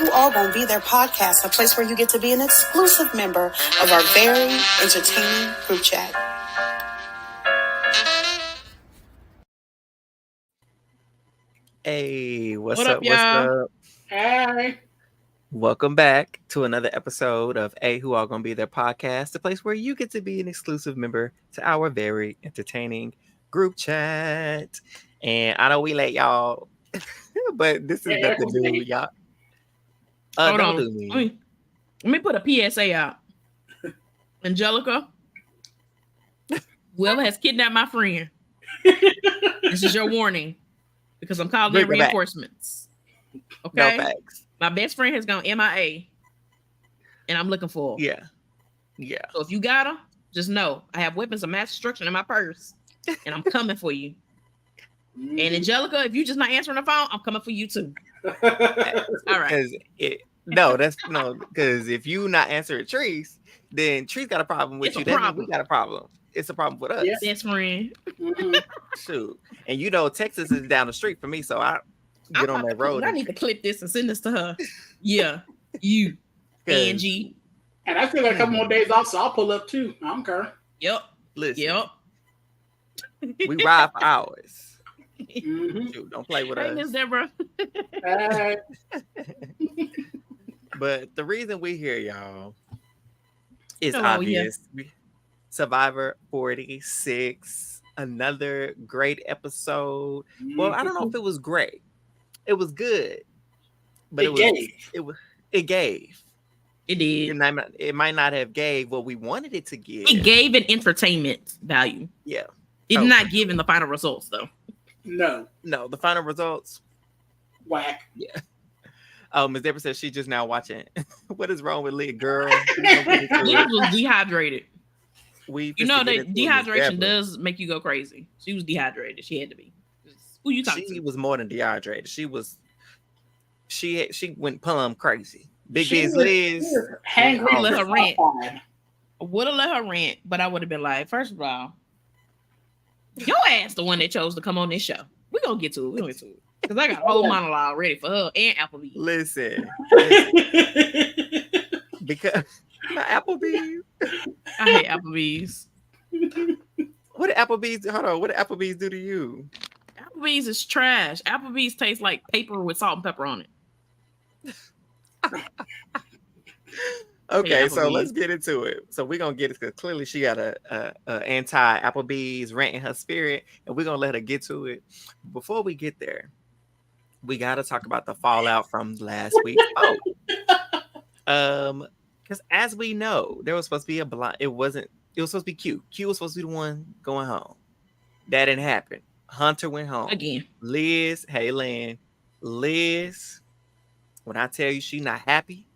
Who All Gonna Be There podcast, a place where you get to be an exclusive member of our very entertaining group chat. Hey, What up, what's y'all? up? Hey. Welcome back to another episode of Who All Gonna Be There podcast, the place where you get to be an exclusive member to our very entertaining group chat. And I know we let y'all, but this is nothing new, y'all. Hold Don't on. do me. Let me put a PSA out. Angelica, whoever has kidnapped my friend, this is your warning because I'm calling in Bring it back. reinforcements. No Okay? facts. My best friend has gone MIA and I'm looking for her. Yeah. So if you got her, just know I have weapons of mass destruction in my purse and I'm coming for you. And Angelica, if you just not answering the phone, I'm coming for you too. All right. Because if you not answering Trees, then Trees got a problem with It's you. a That means problem. we got a problem. It's a problem with us. Yeah. Best friend. Shoot. And you know, Texas is down the street for me, so I get on that road. I need to clip this and send this to her. Yeah. You. Angie. And I still got a couple more days off, so I'll pull up too. I don't care. Yep. Listen, Yep. we ride for hours. Mm-hmm. Shoot, don't play with Hey, us. Miss Deborah. Hey. But the reason we here, y'all, is Oh, obvious. Survivor 46, another great episode. Well, I don't know if it was great. It was good, but it gave. It did. It might not have gave what we wanted it to give. It gave an entertainment value. Yeah. It did not give in the final results, though. No, the final results. whack. Yeah. Oh, Ms. Deborah says she's just now watching. What is wrong with Leah, girl? Leah was dehydrated. You know that dehydration does make you go crazy. She was dehydrated. She had to be. Who you talking to? She was more than dehydrated. She went plum crazy. Big Biz Liz. Hangry. Let her rant. I would have let her rant, but I would have been like, first of all, your ass the one that chose to come on this show. We're going to get to it. Because I got a whole monologue ready for her and Applebee. Listen. Because my Applebee's. I hate Applebee's. What did Applebee's do to you? Applebee's is trash. Applebee's tastes like paper with salt and pepper on it. Okay, Hey, so Applebee's. let's get into it. So we're gonna get it because clearly she got a anti-Applebee's rant in her spirit, and we're gonna let her get to it. Before we get there, we gotta talk about the fallout from last week's vote. Because as we know, there was supposed to be a blind. It was supposed to be Q. Q was supposed to be the one going home. That didn't happen. Hunter went home Again. Liz, hey Lynn, Liz. When I tell you she not happy,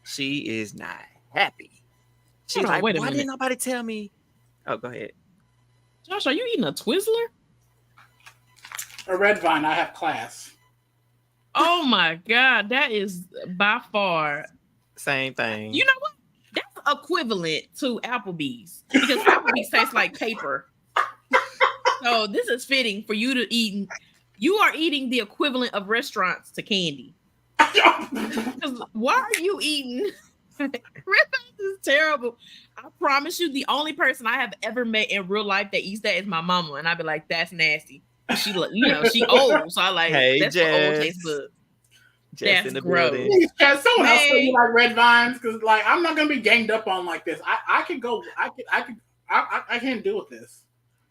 she is not happy. She's like, why didn't nobody tell me? Oh, go ahead. Josh, are you eating a Twizzler? A red vine. I have class. Oh my God, that is by far Same thing. You know what? That's equivalent to Applebee's because Applebee's tastes like paper. So this is fitting for you to eat. You are eating the equivalent of restaurants to candy. Why are you eating? Red Vines is terrible. I promise you, the only person I have ever met in real life that eats that is my mama, and I'd be like, "That's nasty." She, she old, so I like. Hey, that's what old taste buds. Jess in the building. Someone else say you like red vines because, like, I'm not gonna be ganged up on like this. I can go. I can't deal with this.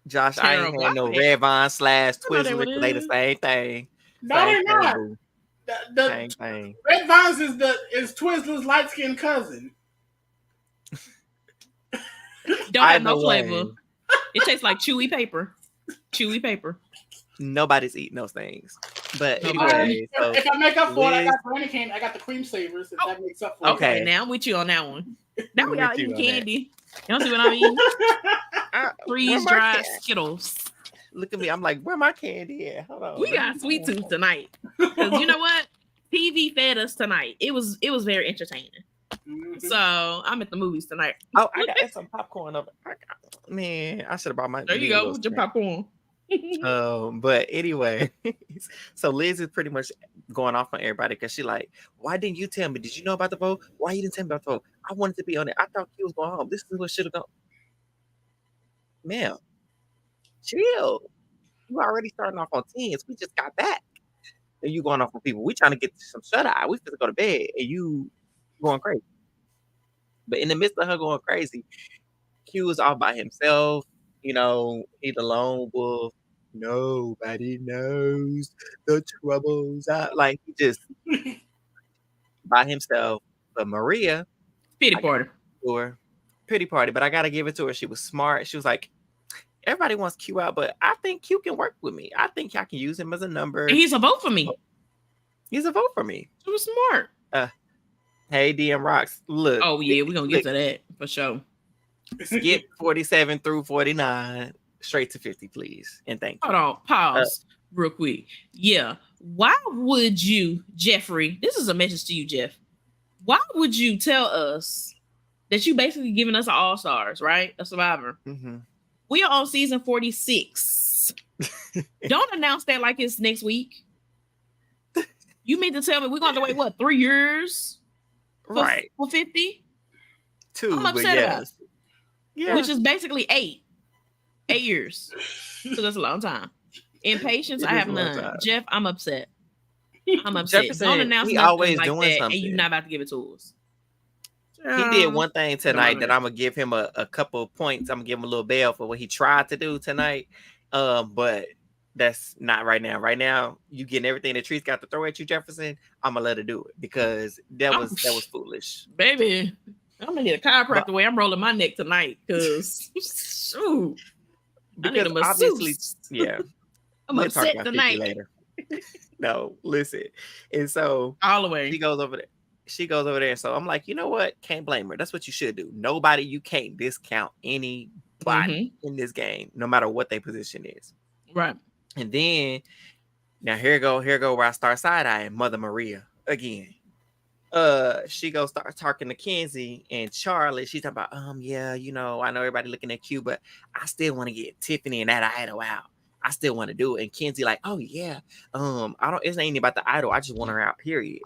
Josh, Terrible. I ain't had no red vine / Twizzler. They the same thing. No, they're not. The same thing. Red Vines is Twizzler's light skinned cousin. Don't have no flavor. It tastes like chewy paper. Chewy paper. Nobody's eating those things. But Nobody. anyway, so if I make up for it, I got brandy cane. I got the cream savers. If that makes up for it. Okay, now I'm with you on that one. Now we all eating candy. That. You don't see what I'm eating? Freeze-dried Skittles. Look at me. I'm like, where my candy at? Hold on. We got sweet tooth tonight. Because you know what? TV fed us tonight. It was very entertaining. Mm-hmm. So I'm at the movies tonight. Oh, I got some popcorn over. Man, I should have brought my. There you go with your popcorn. But anyway, so Liz is pretty much going off on everybody because she like, why didn't you tell me? Did you know about the vote? Why you didn't tell me about the vote? I wanted to be on it. I thought Q was going home. This is what should have gone. Ma'am, chill. You already starting off on 10s. We just got back. And you going off on people. We trying to get some shut eye. We finna go to bed and you going crazy. But in the midst of her going crazy, Q was all by himself. You know, he the lone wolf. Nobody knows the troubles. Like he just by himself. But Maria, Pity party. to her, pity party. But I gotta give it to her. She was smart. She was like, everybody wants Q out, but I think Q can work with me. I think I can use him as a number. And he's a vote for me. He's a vote for me. She was smart. Hey, DM Rocks. Look. Oh yeah, we're gonna get to that for sure. Skip 47 through 49. Straight to 50, please. And thank you. Hold on, pause real quick. Yeah. Why would you, Jeffrey? This is a message to you, Jeff. Why would you tell us that you basically giving us an all-stars, right? A survivor. Mm-hmm. We are on season 46. Don't announce that like it's next week. You mean to tell me we're going to wait, what, 3 years? Right. For 50? 2, I'm upset about it. Yeah. Which is basically 8. 8 years. So that's a long time. Impatience, I have none. Jeff, I'm upset. I'm upset. Jefferson, don't announce nothing always like doing that, something. and you're not about to give it to us. He did one thing tonight that I'm gonna give him a couple of points. I'm gonna give him a little bell for what he tried to do tonight. But that's not right now. Right now, you getting everything that Trees got to throw at you, Jefferson. I'm gonna let her do it because that was foolish, baby. I'm gonna need a chiropractor the way I'm rolling my neck tonight because shoot, because obviously, yeah, I'm upset tonight. Later. No, listen, and so all the way she goes over there. She goes over there. So I'm like, you know what? Can't blame her. That's what you should do. Nobody, you can't discount anybody in this game, no matter what their position is. Right. And then now here go where I start side-eyeing Mother Maria again. She goes start talking to Kenzie and Charlie. She's talking about, yeah, you know, I know everybody looking at you, but I still want to get Tiffany and that idol out. I still want to do it. And Kenzie like, oh yeah, it ain't about the idol. I just want her out, period.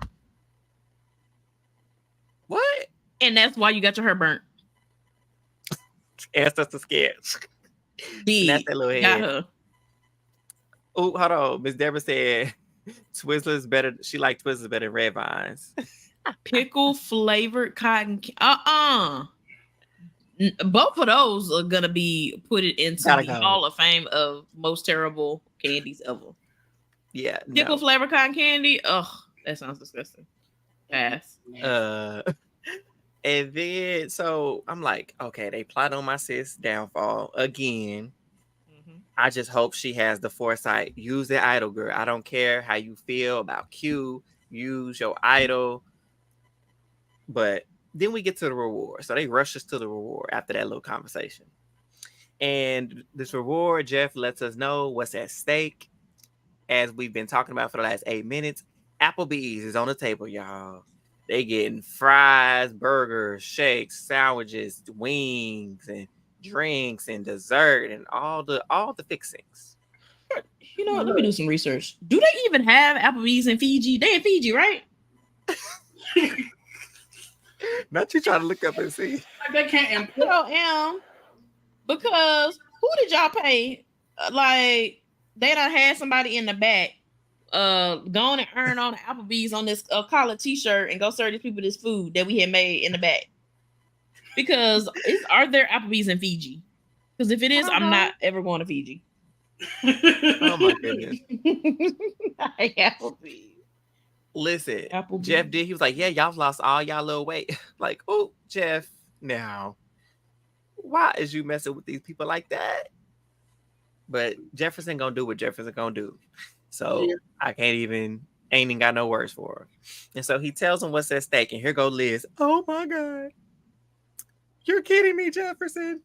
What? And that's why you got your hair burnt. Asked us to sketch. That's that little head. Oh, hold on. Miss Deborah said Twizzlers better. She liked Twizzlers better than Red Vines. Pickle flavored cotton. Both of those are gonna be put it into the Hall of Fame of most terrible candies ever. Yeah. Pickle flavored cotton candy. Ugh, that sounds disgusting. Pass. And then so I'm like, okay, they plot on my sis downfall again. I just hope she has the foresight. Use the idol, girl. I don't care how you feel about Q. Use your idol. But then we get to the reward. So they rush us to the reward after that little conversation. And this reward, Jeff lets us know what's at stake. As we've been talking about for the last 8 minutes, Applebee's is on the table, y'all. They getting fries, burgers, shakes, sandwiches, wings, and drinks and dessert and all the fixings. You know what? Let me do some research. Do they even have Applebee's in Fiji? They in Fiji, right? Not you trying to look up and see. Like they can't import. Because who did y'all pay? Like they done had somebody in the back go on and earn on Applebee's on this collar t-shirt and go serve these people this food that we had made in the back. Because are there Applebee's in Fiji? Because if it is, I'm not ever going to Fiji. Oh my goodness. Applebee's. Listen, Jeff did. He was like, yeah, y'all lost all y'all little weight. Like, oh, Jeff, now, why is you messing with these people like that? But Jefferson gonna do what Jefferson gonna do. So yeah. I ain't even got no words for her. And so he tells him what's at stake. And here go Liz. Oh my God. You're kidding me, Jefferson.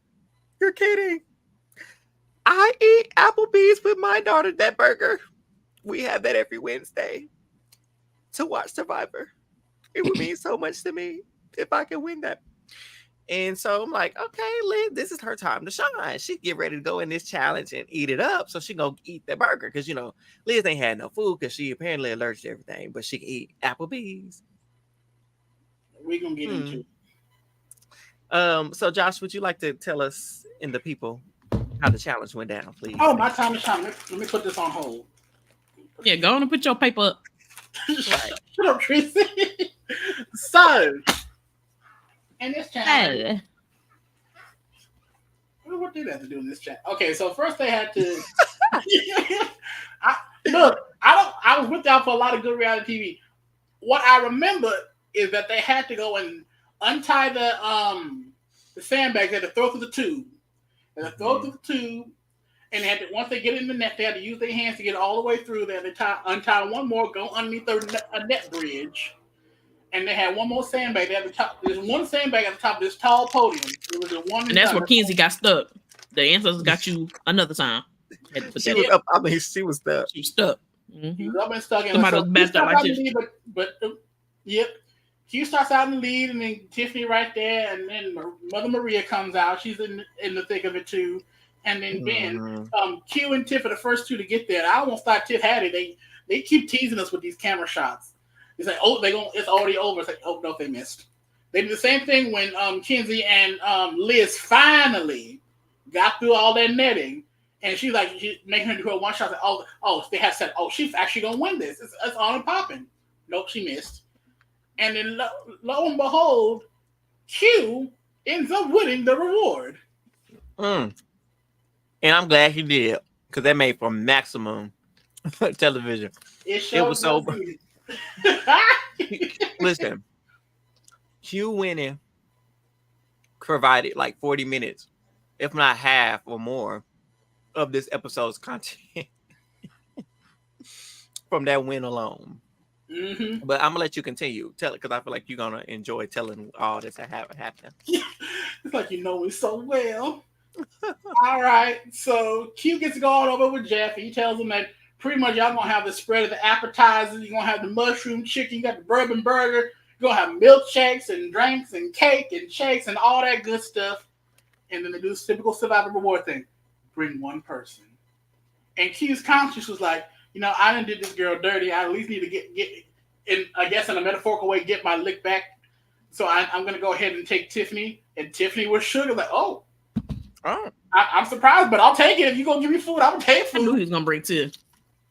You're kidding. I eat Applebee's with my daughter, that burger. We have that every Wednesday to watch Survivor. It would mean so much to me if I could win that. And so I'm like, okay, Liz, this is her time to shine. She get ready to go in this challenge and eat it up. So she gonna eat the burger. Cause Liz ain't had no food because she apparently allergic to everything, but she can eat Applebee's. We're gonna get into it. So Josh, would you like to tell us and the people how the challenge went down, please? Oh, my time to shine. Let me put this on hold. Yeah, go on and put your paper up. Right. Shut up, Tracy. So, in this challenge, what did they have to do in this chat? Okay, so first they had to. I was with y'all for a lot of good reality TV. What I remember is that they had to go and untie the sandbags. They had to throw through the tube. They had to throw through the tube, and they had to, once they get in the net, they had to use their hands to get all the way through there. They untie one more, go underneath a net bridge, and they had one more sandbag. They had the top. There's one sandbag at the top of this tall podium. It was the one, and that's where Kenzie got stuck. The ancestors got you another time. She was up. I mean, she was stuck. She was stuck. She was up and stuck. Somebody was messed up like this. Yep. Q starts out in the lead, and then Tiffany right there, and then Mother Maria comes out. She's in the thick of it too. And then Ben, Q and Tiff are the first two to get there. I almost thought Tiff had it. They keep teasing us with these camera shots. It's like, oh, it's already over. It's like, oh no, they missed. They did the same thing when Kenzie and Liz finally got through all that netting, and she's making her do her one shot. Like, oh, they have said, oh, she's actually gonna win this. It's on and popping. Nope, she missed. And then lo and behold, Q ends up winning the reward. And I'm glad he did, because that made for maximum television. It was so. Listen, Q winning provided like 40 minutes, if not half or more, of this episode's content from that win alone. Mm-hmm. But I'm gonna let you continue. Tell it, because I feel like you're gonna enjoy telling all this that happened. It's like you know me so well. All right, so Q gets to go on over with Jeff. He tells him that pretty much y'all gonna have the spread of the appetizers. You're gonna have the mushroom chicken. You got the bourbon burger. You're gonna have milkshakes and drinks and cake and shakes and all that good stuff. And then they do the typical survivor reward thing: bring one person. And Q's conscience was like, I done did this girl dirty. I at least need to get in, I guess in a metaphorical way, get my lick back. So I'm gonna go ahead and take Tiffany. And Tiffany was sugar, like, oh. I'm surprised, but I'll take it. If you're gonna give me food, I will take food. I knew he was gonna bring two.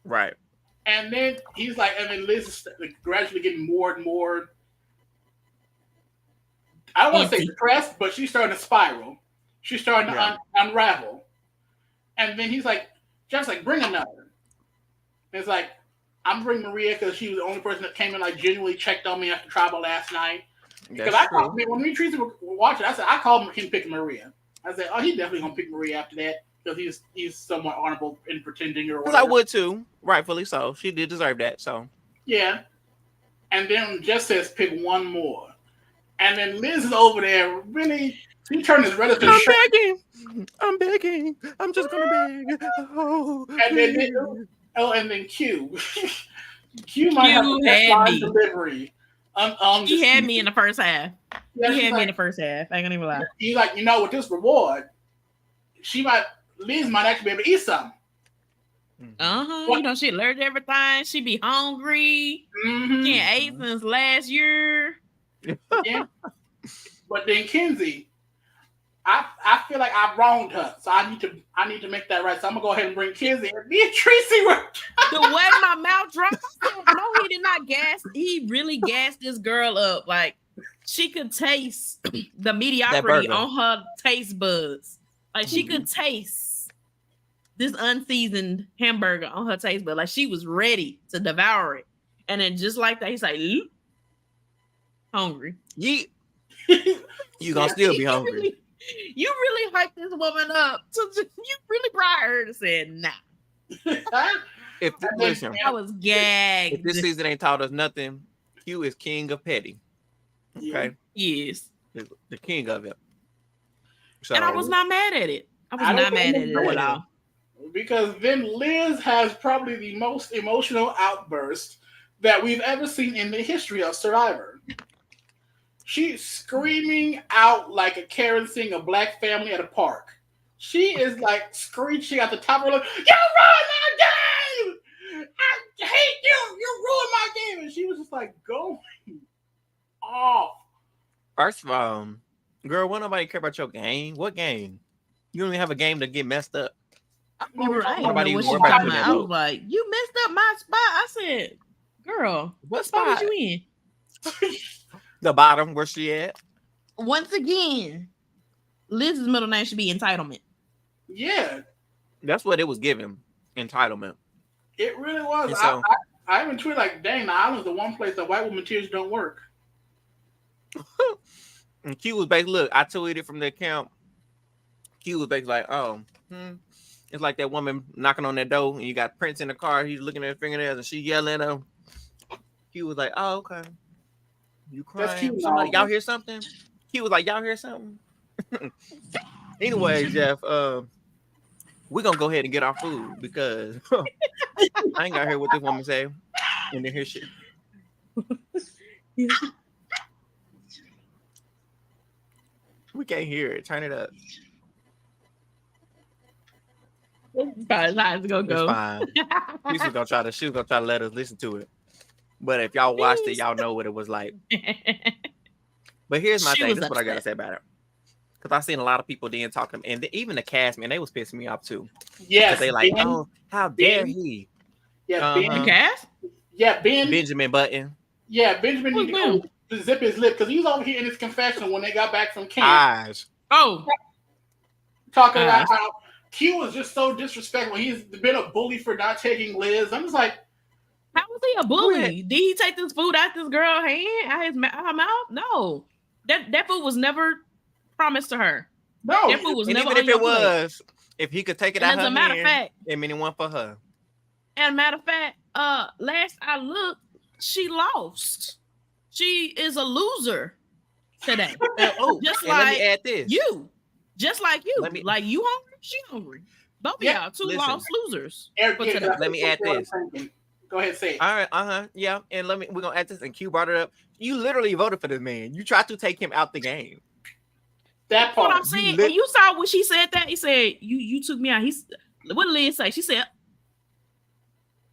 Right. And then he's like, and then Liz is gradually getting more and more. I don't want to say depressed, but she's starting to spiral. She's starting to unravel. And then he's like, Jeff's like, bring another. And it's like, I'm bringing Maria because she was the only person that came in, like, genuinely checked on me after Tribal last night. Because when me and Teresa were watching, I said, I called him picking Maria. I said, oh, he's definitely gonna pick Maria after that because he's somewhat honorable in pretending or whatever. Because I would too, rightfully so. She did deserve that. So yeah. And then Jeff says, pick one more. And then Liz is over there, really. He turned his relative. I'm begging. I'm just gonna beg. Oh. And then Q. Q might have the best line delivery. He had me in the first half. Yeah, he had me in the first half. I ain't gonna even lie. He's like, with this reward, Liz might actually be able to eat something. She learned everything. She be hungry. Mm-hmm. She ain't ate since last year. Yeah. But then Kenzie, I feel like I wronged her, so I need to make that right. So I'm gonna go ahead and bring Kenzie. And me and Tracy were the way my mouth dropped. I said, no, he did not gas. He really gassed this girl up. Like, she could taste the mediocrity on her taste buds. Like, she could taste this unseasoned hamburger on her taste buds. Like, she was ready to devour it. And then just like that, he's like, hungry. You gonna still be hungry. You really hyped this woman up. You really brought her to say, nah. Listen, I was gagged. If this season ain't taught us nothing, Q is king of petty. Okay? Yes. The king of it. So, and I was not mad at it. I was not mad at it at all. Because then Liz has probably the most emotional outburst that we've ever seen in the history of Survivor. She's screaming out like a Karen seeing a black family at a park. She is like screeching at the top of her lungs, "You ruined my game! I hate you! You ruined my game!" And she was just like going off. First of all, girl, won't nobody care about your game? What game? You don't even have a game to get messed up. I didn't know Nobody what she worry was about talking you about. then, I was like, you messed up my spot. I said, girl, What spot was spot? you in? The bottom, where she at? Once again, Liz's middle name should be Entitlement. Yeah, That's what it was given. Entitlement. it really was. And so, I even tweeted like, "Dang, the island's the one place that white woman tears don't work." and Q was basically, look, I tweeted from the account. Q was basically like, oh, it's like that woman knocking on that door and you got Prince in the car. He's looking at her fingernails and she yelling at him. Q was like, oh, okay. You That's crying? cute. Somebody, y'all hear something? Q was like, y'all hear something? Anyway, Jeff, we're going to go ahead and get our food because I ain't got to hear what this woman say and then hear shit. We can't hear it. Turn it up. It's about as high as it's gonna It's go. fine. She was gonna try to let us listen to it. But if y'all watched it, y'all know what it was like. But here's my She thing. was This is what I gotta upset. say about it. Because I've seen a lot of people then talking, and even the cast, man, they was pissing me off too. Yes, Because they like, Ben, oh, how dare Ben. he? Yeah, The Ben. cast? Yeah, Ben. Benjamin Button. Yeah, Benjamin Who's need to go to zip his lip because he was over here in his confessional when they got back from camp, Eyes. Oh, talking about how Q was just so disrespectful. He's been a bully for not taking Liz. I'm just like, how was he a bully? Did he take this food out this girl's hand, out her mouth? No, that food was never promised to her. no. That food was And never even on if your it plate. was, if he could take it And out as her a matter of hand, fact, it meant it one for her. and matter of fact, last I looked, she lost. She is a loser today. Oh, Just and let me like add this. you, just like you. Let me- Like you hungry, she hungry. Both of Yeah, y'all two listen. lost losers. Eric, for yeah, today. Let me add this. Go ahead, say it. All right, yeah, and we're gonna add this. And Q brought it up. You literally voted for this man. You tried to take him out the game. That What part. I'm saying, and you saw when she said that, he said, "You took me out." What did Liz say? She said,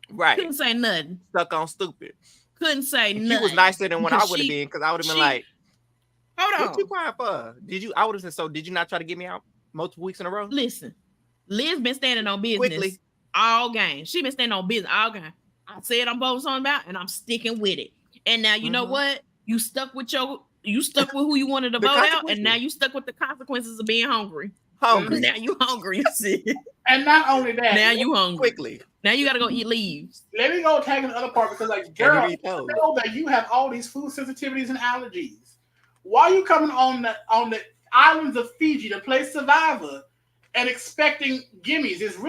Right, couldn't say nothing. stuck on stupid. Couldn't say He nothing. was nicer than what I Because would have been because I would have been she- like, Hold "What you on. crying for? Did you?" I would have said, "So did you not try to get me out multiple weeks in a row?" Listen, Liz been standing on business Quickly. all game. She been standing on business all game. I said I'm voting something about, and I'm sticking with it. And now you know Mhm. what? You stuck with who you wanted to The vote out, and consequences. now you stuck with the consequences of being hungry. Hungry Now you hungry. See? And not only that, Now you hungry. quickly. Now you gotta go eat leaves. let me go tackle the other part because, like, Can girl, you read I those? know that you have all these food sensitivities and allergies. Why are you coming on the islands of Fiji to play Survivor and expecting gimmies? It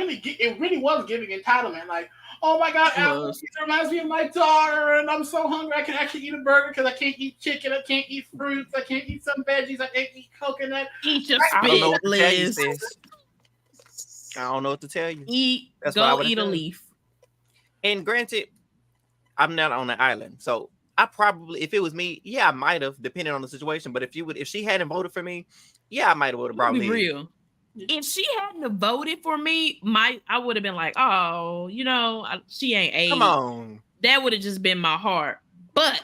really was giving entitlement. Like, oh my God, Applebee's reminds me of my daughter, and I'm so hungry I can actually eat a burger because I can't eat chicken, I can't eat fruits, I can't eat some veggies, I can't eat coconut. Eat your I don't know spit, what to tell you, Liz. sis. I don't know what to tell you. Eat. That's what I Go would've eat a done. leaf. And granted, I'm not on the island, so I probably, if it was me, yeah, I might have, depending on the situation. But if she hadn't voted for me, yeah, I might have would have brought Be Liz. real. If she hadn't have voted for me, I would have been like, oh, she ain't ate. Come on. That would have just been my heart. But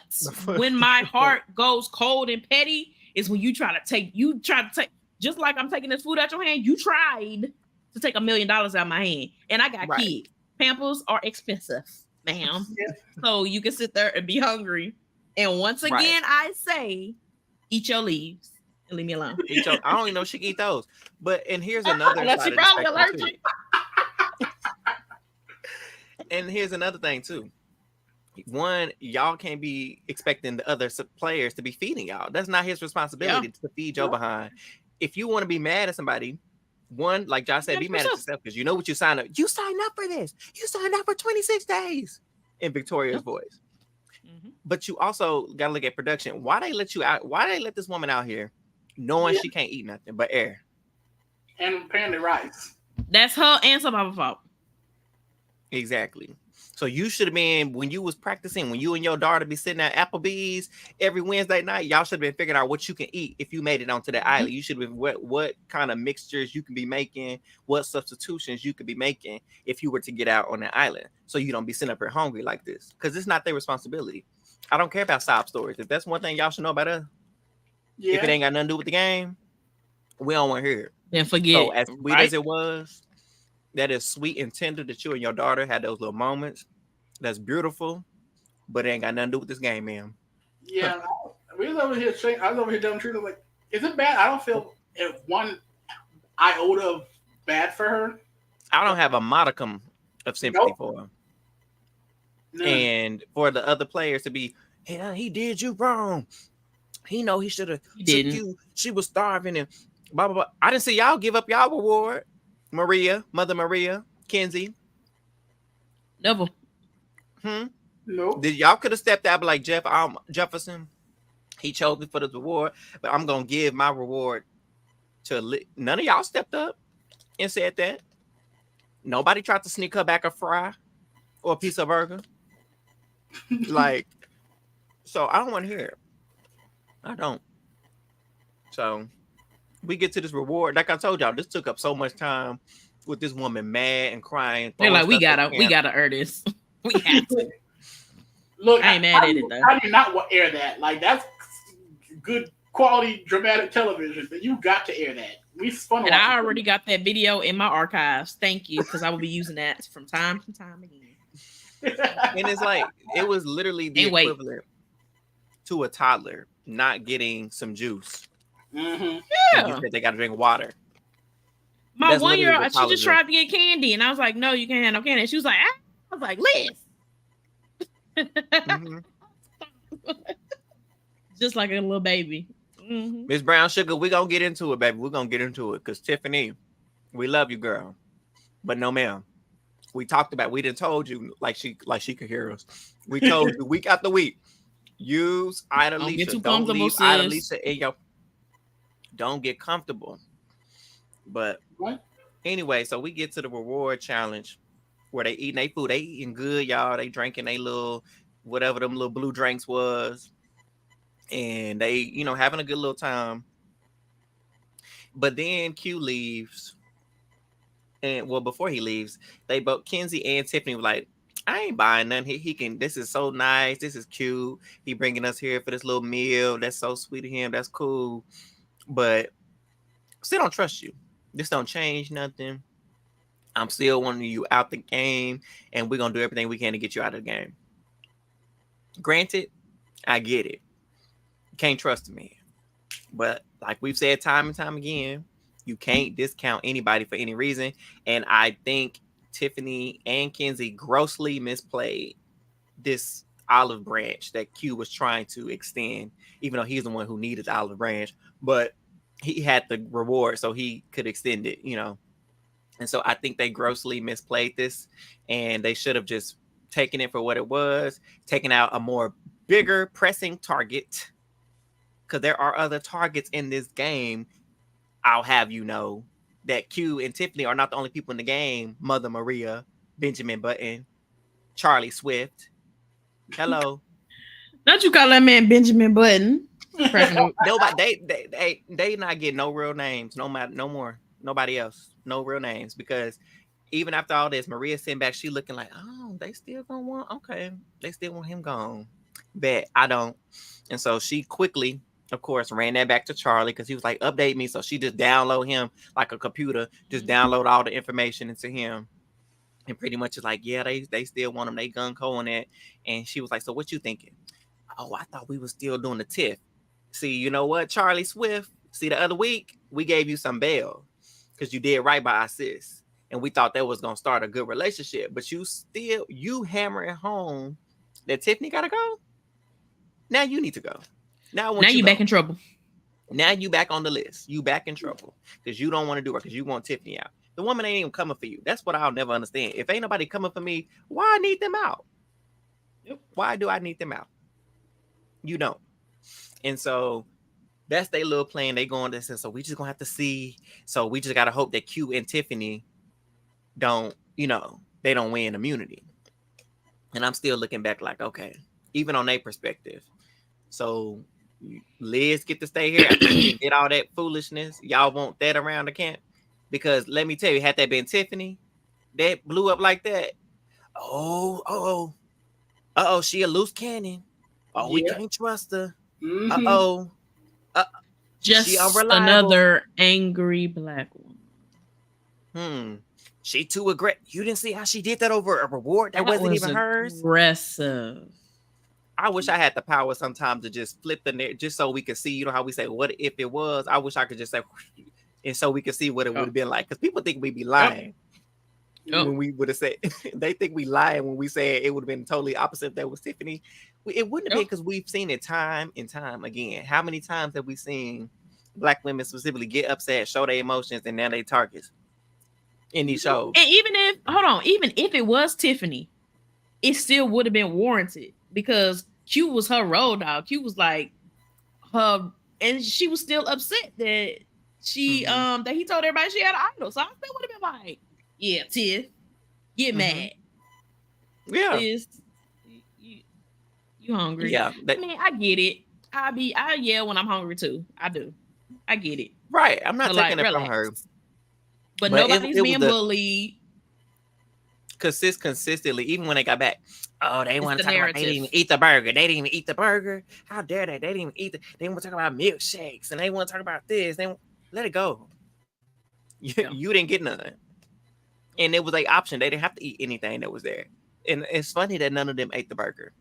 when my heart goes cold and petty, is when you try to take, just like I'm taking this food out your hand, you tried to take $1 million out of my hand. And I got Right. kids. Pampers are expensive, ma'am. Yeah. So you can sit there and be hungry. And once again, Right. I say, eat your leaves and leave me alone. I don't even know if she can eat those. And here's another Unless side she of the probably spectrum, too. allergic. And here's another thing too. One, y'all can't be expecting the other players to be feeding y'all. That's not his responsibility to feed your behind. If you want to be mad at somebody, one, like Josh said, be mad at yourself because you know what you signed up. You signed up for this. You signed up for 26 days in Victoria's voice. Mm-hmm. But you also got to look at production. Why they let you out? Why they let this woman out here knowing she can't eat nothing but air? And apparently rice. That's her and some other fault. Exactly. So you should have been, when you was practicing, when you and your daughter be sitting at Applebee's every Wednesday night, y'all should have been figuring out what you can eat if you made it onto the island. You should have been what kind of mixtures you can be making, what substitutions you could be making if you were to get out on the island. So you don't be sitting up here hungry like this. Because it's not their responsibility. I don't care about sob stories. If that's one thing y'all should know about us, if it ain't got nothing to do with the game, we don't want to hear it. Then forget. So as sweet as it was, that is sweet and tender that you and your daughter had those little moments. That's beautiful, but it ain't got nothing to do with this game, man. Yeah, we was over here saying, I was over here telling the truth. Like, is it bad? I don't feel one iota of bad for her. I don't have a modicum of sympathy for her. No. And for the other players to be, hey, he did you wrong. He know he should have took you. She was starving and blah, blah, blah. I didn't see y'all give up y'all reward. Mother Maria, Kenzie. Never. No. Did y'all could have stepped out like Jefferson? He chose me for the reward, but I'm gonna give my reward to none of y'all stepped up and said that. Nobody tried to sneak her back a fry or a piece of burger. Like, so I don't want to hear it. I don't. So we get to this reward. Like I told y'all, this took up so much time with this woman mad and crying. They're like, we gotta earn this. We have to. Look, I ain't mad at it though. I do not want to air that. Like, that's good quality dramatic television, but you got to air that. We spun. And I already got that video in my archives. Thank you, because I will be using that from time to time again. And it's like, it was literally the equivalent to a toddler not getting some juice. Mm-hmm. Yeah. You said they got to drink water. My 1-year-old, she just tried to get candy, and I was like, no, you can't have no candy. And she was like, ah. I was like, Liz. Mm-hmm. Just like a little baby. Miss Brown Sugar, we're gonna get into it, baby. We're gonna get into it because Tiffany, we love you, girl. But no, ma'am. We talked about, we done told you like she could hear us. We told you week after week. Use Idalisa. Don't leave Idalisa in your. Don't get comfortable. But anyway, so we get to the reward challenge where they eating their food. They eating good, y'all. They drinking their little, whatever them little blue drinks was. And they, you know, having a good little time. But then Q leaves. And well, before he leaves, they both, Kenzie and Tiffany were like, I ain't buying nothing. He can, this is so nice. This is cute. He bringing us here for this little meal. That's so sweet of him. That's cool. But still don't trust you. This don't change nothing. I'm still wanting you out the game, and we're going to do everything we can to get you out of the game. Granted, I get it. You can't trust me. But like we've said time and time again, you can't discount anybody for any reason. And I think Tiffany and Kenzie grossly misplayed this olive branch that Q was trying to extend, even though he's the one who needed the olive branch. But he had the reward, so he could extend it, you know. And so I think they grossly misplayed this, and they should have just taken it for what it was, taken out a more bigger pressing target, because there are other targets in this game. I'll have you know that Q and Tiffany are not the only people in the game. Mother Maria, Benjamin Button, Charlie Swift. Hello. Don't you call that man Benjamin Button? Nobody, they not getting no real names, no more. Nobody else, no real names, because even after all this, Maria sitting back, she looking like, oh, they still gonna want, okay, they still want him gone. Bet I don't. And so she quickly, of course, ran that back to Charlie because he was like, update me. So she just download him like a computer, just download all the information into him. And pretty much is like, yeah, they still want him. They gung-ho on it. And she was like, so what you thinking? Oh, I thought we were still doing the TIFF. See, you know what, Charlie Swift? See, the other week, we gave you some bail because you did right by our sis. And we thought that was going to start a good relationship. But you hammering home that Tiffany got to go? Now you need to go. Now you back in trouble. Now you back on the list. You back in trouble because you don't want to do it because you want Tiffany out. The woman ain't even coming for you. That's what I'll never understand. If ain't nobody coming for me, why I need them out? Why do I need them out? You don't. And so that's their little plan. They going to say, so we just gonna have to see. So we just gotta hope that Q and Tiffany don't, you know, they don't win immunity. And I'm still looking back like, okay, even on their perspective. So Liz get to stay here after she did all that foolishness. Y'all want that around the camp? Because let me tell you, had that been Tiffany, that blew up like that. Oh, she a loose cannon. Oh, we can't trust her. Mm-hmm. Just she unreliable. Another angry black woman. She too aggressive. You didn't see how she did that over a reward that wasn't even hers. Aggressive. I wish I had the power sometimes to just flip the net, just so we could see. You know how we say, "What if it was?" I wish I could just say, and so we could see what it would have been like. Because people think we be lying when we would have said. They think we lying when we say it would have been totally opposite if that was Tiffany. It wouldn't have been, because we've seen it time and time again. How many times have we seen black women specifically get upset, show their emotions, and now they targets in these shows? And even if it was Tiffany, it still would have been warranted, because Q was her road dog. Q was like her, and she was still upset that she that he told everybody she had an idol. So I still would have been like, yeah, Tiff, get mad. Yeah. You hungry? Yeah. I mean, I get it. I yell when I'm hungry too. I do. I get it. Right. I'm not taking it relax. from her. But nobody's being bullied. Consistently, even when they got back. Oh, they want to talk about they didn't even eat the burger. They didn't even eat the burger. How dare they? They didn't even eat they want to talk about milkshakes, and they want to talk about this. Let it go. You didn't get none. And it was an option. They didn't have to eat anything that was there. And it's funny that none of them ate the burger.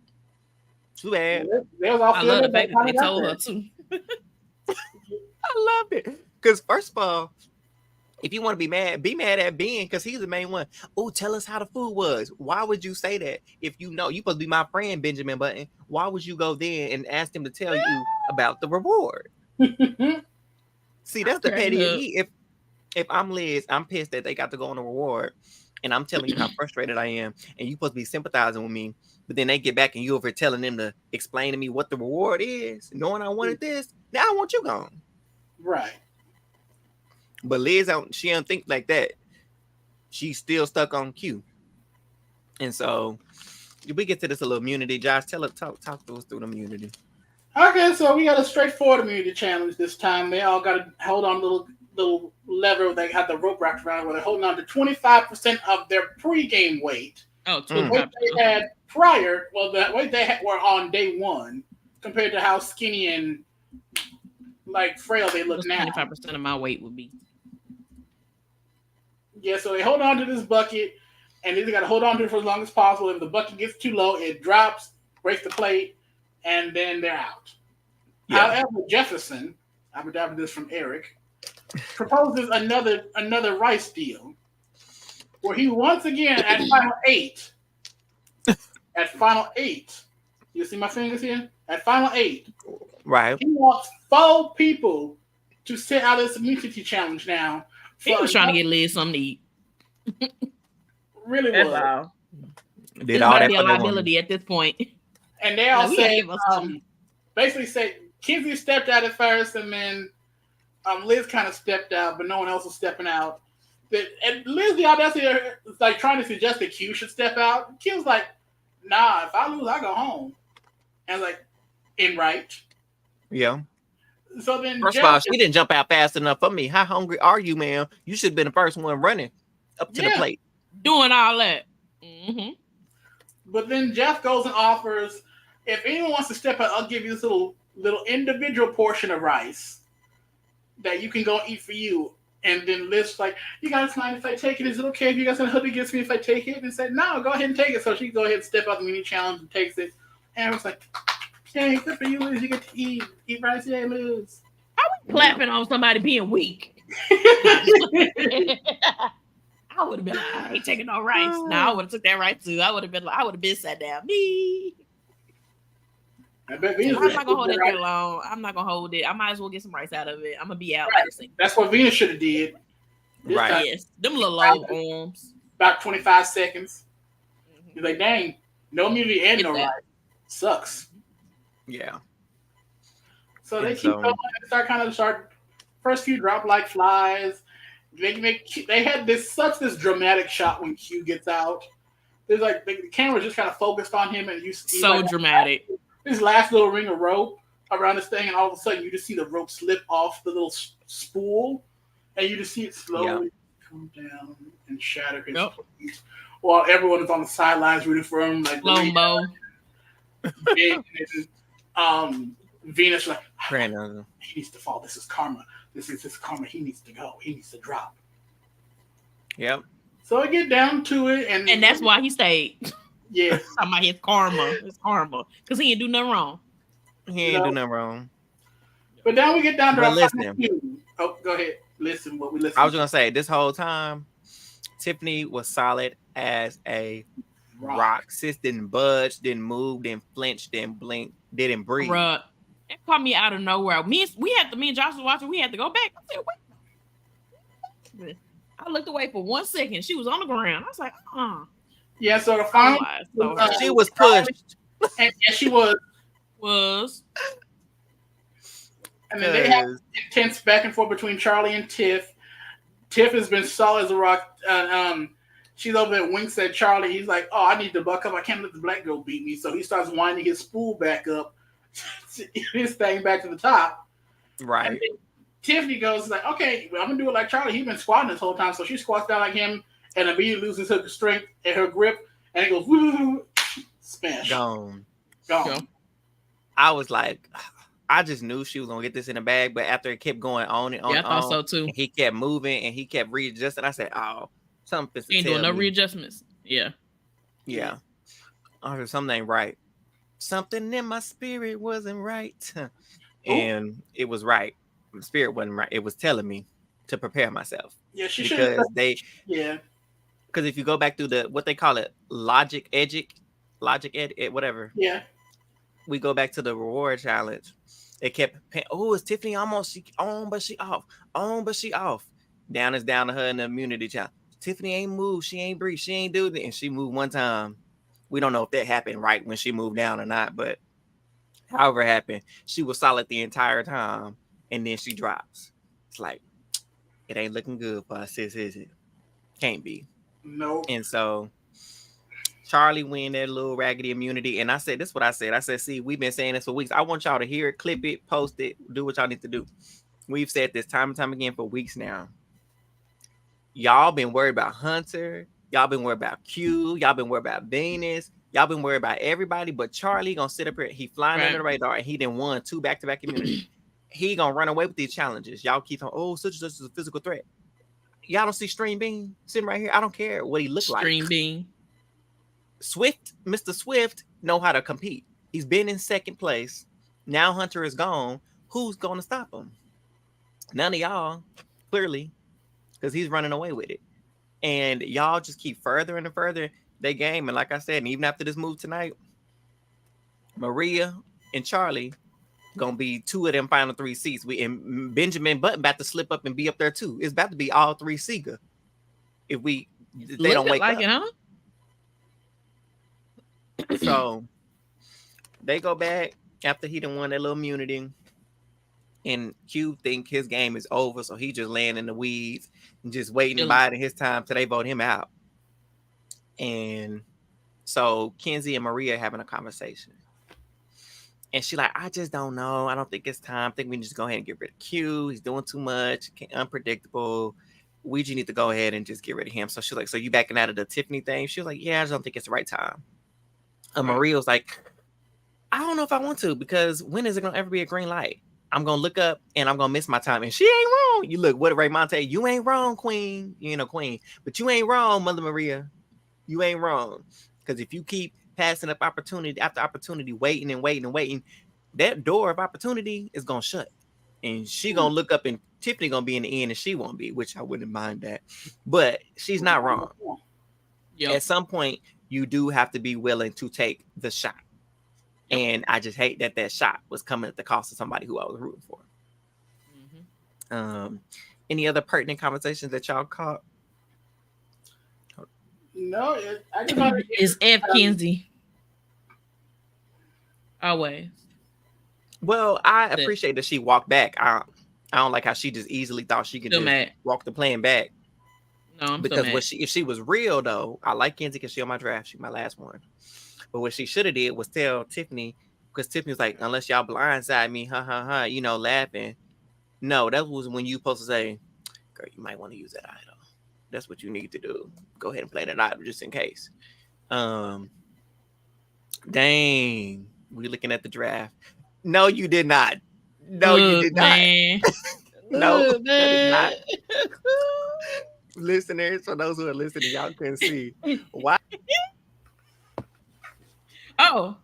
Too bad. I love the fact that they told her too. I love it. Because first of all, if you want to be mad at Ben, because he's the main one. Oh, tell us how the food was. Why would you say that if you know you're supposed to be my friend, Benjamin Button? Why would you go then and ask him to tell you about the reward? See, that's the petty. If I'm Liz, I'm pissed that they got to go on a reward, and I'm telling you how frustrated I am, and you supposed to be sympathizing with me, but then they get back and you over telling them to explain to me what the reward is, knowing I wanted this. Now I want you gone. Right. But Liz, she don't think like that. She's still stuck on Q. And so we get to this little immunity. Josh, talk to us through the immunity. Okay, so we got a straightforward immunity challenge this time. They all got to hold on to little lever. They have the rope wrapped around where they're holding on to 25% of their pre-game weight. Oh, the weight they had prior, the weight they were on day one, compared to how skinny and like frail they look now. 25% of my weight would be. Yeah, so they hold on to this bucket, and they got to hold on to it for as long as possible. If the bucket gets too low, it drops, breaks the plate, and then they're out. Yeah. However, Jefferson, I'm adapting this from Eric, proposes another rice deal, where he once again at final eight, you see my fingers here? At final 8, right? He wants 4 people to sit out this immunity challenge now. He was trying to get Liz something to eat. Really was. Wow. Did all that be a liability at this point. And they all say, basically say, Kinsey stepped out at first, and then Liz kind of stepped out, but no one else was stepping out. And Liz, the audacity, is like trying to suggest that Q should step out. Q's like, nah, if I lose, I go home. And like, right. Yeah. So then, first of all, she didn't jump out fast enough for me. How hungry are you, man? You should have been the first one running up to the plate, doing all that. Mm-hmm. But then Jeff goes and offers, if anyone wants to step out, I'll give you this little individual portion of rice that you can go eat for you. And then Liv's like, you guys mind if I take it? Is it okay if you guys gonna hook against me if I take it? And said, no, go ahead and take it. So she can go ahead and step out the mini challenge and takes it. And I was like, yay, good for you, Liz. You get to eat rice. Yay, Liz. I was clapping on somebody being weak. I would have been like, I ain't taking no rice. No, I would have took that rice too. I would have been sat down. Me. I bet I'm not gonna hold it too long. I'm not gonna hold it. I might as well get some rice out of it. I'm gonna be out. Right. That's what Venus should have did. Right. Yes. Them little long arms. About 25 seconds. You're like, dang, no immunity and no rice. Sucks. Yeah. So they keep going and start first few drop like flies. They had this dramatic shot when Q gets out. there's like the camera's just kind of focused on him, and so like, dramatic. This last little ring of rope around this thing, and all of a sudden you just see the rope slip off the little spool, and you just see it slowly come down and shatter his feet, while everyone is on the sidelines rooting for him, like Lombo. Venus like, Brandon. he needs to fall. This is karma. This is his karma. He needs to go. He needs to drop. Yep. So I get down to it, and that's why he stayed. Yeah. Talking about his karma. Because he didn't do nothing wrong. He ain't do nothing wrong. But now we get down to our listen. Oh, go ahead. Listen what we listen. I was gonna say this whole time, Tiffany was solid as a rock. Sis didn't budge, didn't move, didn't flinch, didn't blink, didn't breathe. Bruh, it caught me out of nowhere. Me and Josh was watching. We had to go back. I said, wait. I looked away for 1 second. She was on the ground. I was like, Yeah, so the final she was pushed. And she was. And then they have intense back and forth between Charlie and Tiff. Tiff has been solid as a rock. She's over there, winks at Charlie. He's like, "Oh, I need to buck up. I can't let the black girl beat me." So he starts winding his spool back up, his thing back to the top. Right. Tiffany goes like, "Okay, well, I'm gonna do it like Charlie. He's been squatting this whole time." So she squats down like him, and immediately loses her strength and her grip, and it goes woo, smash, gone. I was like, I just knew she was gonna get this in the bag, but after it kept going on and on, I thought so too. And he kept moving and he kept readjusting. I said, "Oh, something ain't doing no readjustments." Yeah. Oh, something ain't right. Something in my spirit wasn't right, and it was right. The spirit wasn't right. It was telling me to prepare myself. Yeah, she should. Because if you go back through what they call it, logic ed, whatever. Yeah. We go back to the reward challenge. It kept, it's Tiffany almost on, but she off. On, but she off. Down is down to her in the immunity challenge. Tiffany ain't moved. She ain't breathe. She ain't do it. And she moved one time. We don't know if that happened right when she moved down or not, but however it happened, she was solid the entire time. And then she drops. It's like, it ain't looking good for us, sis, is it? Can't be. No. And so Charlie win that little raggedy immunity. And I said, this is what I said. I said, see, we've been saying this for weeks. I want y'all to hear it, clip it, post it, do what y'all need to do. We've said this time and time again for weeks now. Y'all been worried about Hunter. Y'all been worried about Q. Y'all been worried about Venus. Y'all been worried about everybody. But Charlie gonna sit up here. He flying under the radar. And he done won 2 back-to-back immunity. He gonna run away with these challenges. Y'all keep on, such and such is a physical threat. Y'all don't see Stream Bean sitting right here. I don't care what he looks like. Stream Bean. Mr. Swift know how to compete. He's been in second place. Now Hunter is gone. Who's going to stop him? None of y'all, clearly, because he's running away with it. And y'all just keep further and further their game. And like I said, and even after this move tonight, Maria and Charlie gonna be 2 of them final 3 seats. And Benjamin Button about to slip up and be up there too. It's about to be all 3 Sega. If they don't wake up. It, huh? So they go back after he done won that little immunity, and Q think his game is over, so he just laying in the weeds and just waiting biding his time till they vote him out. And so Kenzie and Maria having a conversation, and she like, I just don't know. I don't think it's time. I think we need to go ahead and get rid of Q. He's doing too much, unpredictable. We just need to go ahead and just get rid of him. So she's like, so you backing out of the Tiffany thing? She was like, yeah, I just don't think it's the right time. Maria was like, I don't know if I want to, because when is it going to ever be a green light? I'm going to look up and I'm going to miss my time. And she ain't wrong. You look, what did Raymond say? You ain't wrong, queen. You ain't a queen. But you ain't wrong, Mother Maria. You ain't wrong. Because if you keep passing up opportunity after opportunity, waiting and waiting and waiting, that door of opportunity is going to shut. And she going to look up and Tiffany going to be in the end and she won't be, which I wouldn't mind that. But she's not wrong. Yep. At some point, you do have to be willing to take the shot. Yep. And I just hate that shot was coming at the cost of somebody who I was rooting for. Mm-hmm. Any other pertinent conversations that y'all caught? No, I just it's F. Kenzie. Always. Well, I appreciate that she walked back. I don't like how she just easily thought she could just walk the plan back. No, I'm because so if she was real though, I like Kenzie because she on my draft. She's my last one. But what she should have did was tell Tiffany, because Tiffany was like, unless y'all blindside me, laughing. No, that was when you supposed to say, girl, you might want to use that idol. That's what you need to do. Go ahead and play that idol just in case. Dang, we looking at the draft. No, you did not. No, you did man. not. No, Look, that is not. man. Listeners, for those who are listening, y'all couldn't see. Why? Oh.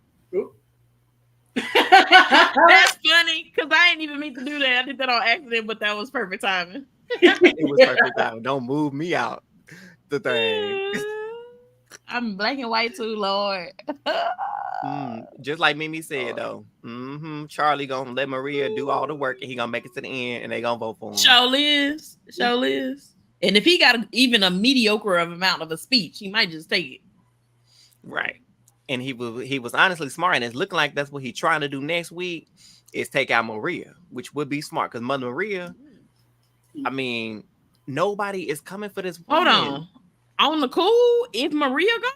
That's funny because I didn't even mean to do that. I did that on accident, but that was perfect timing. It was perfect timing. Don't move me out the thing. I'm black and white too, Lord. Just like Mimi said, though. Charlie gonna let Maria do all the work, and he gonna make it to the end, and they gonna vote for him. Show Liz. And if he got even a mediocre amount of a speech, he might just take it. Right. And he was honestly smart, and it's looking like that's what he's trying to do next week is take out Maria, which would be smart because Mother Maria, I mean, nobody is coming for this woman. Hold on the cool, if Maria go,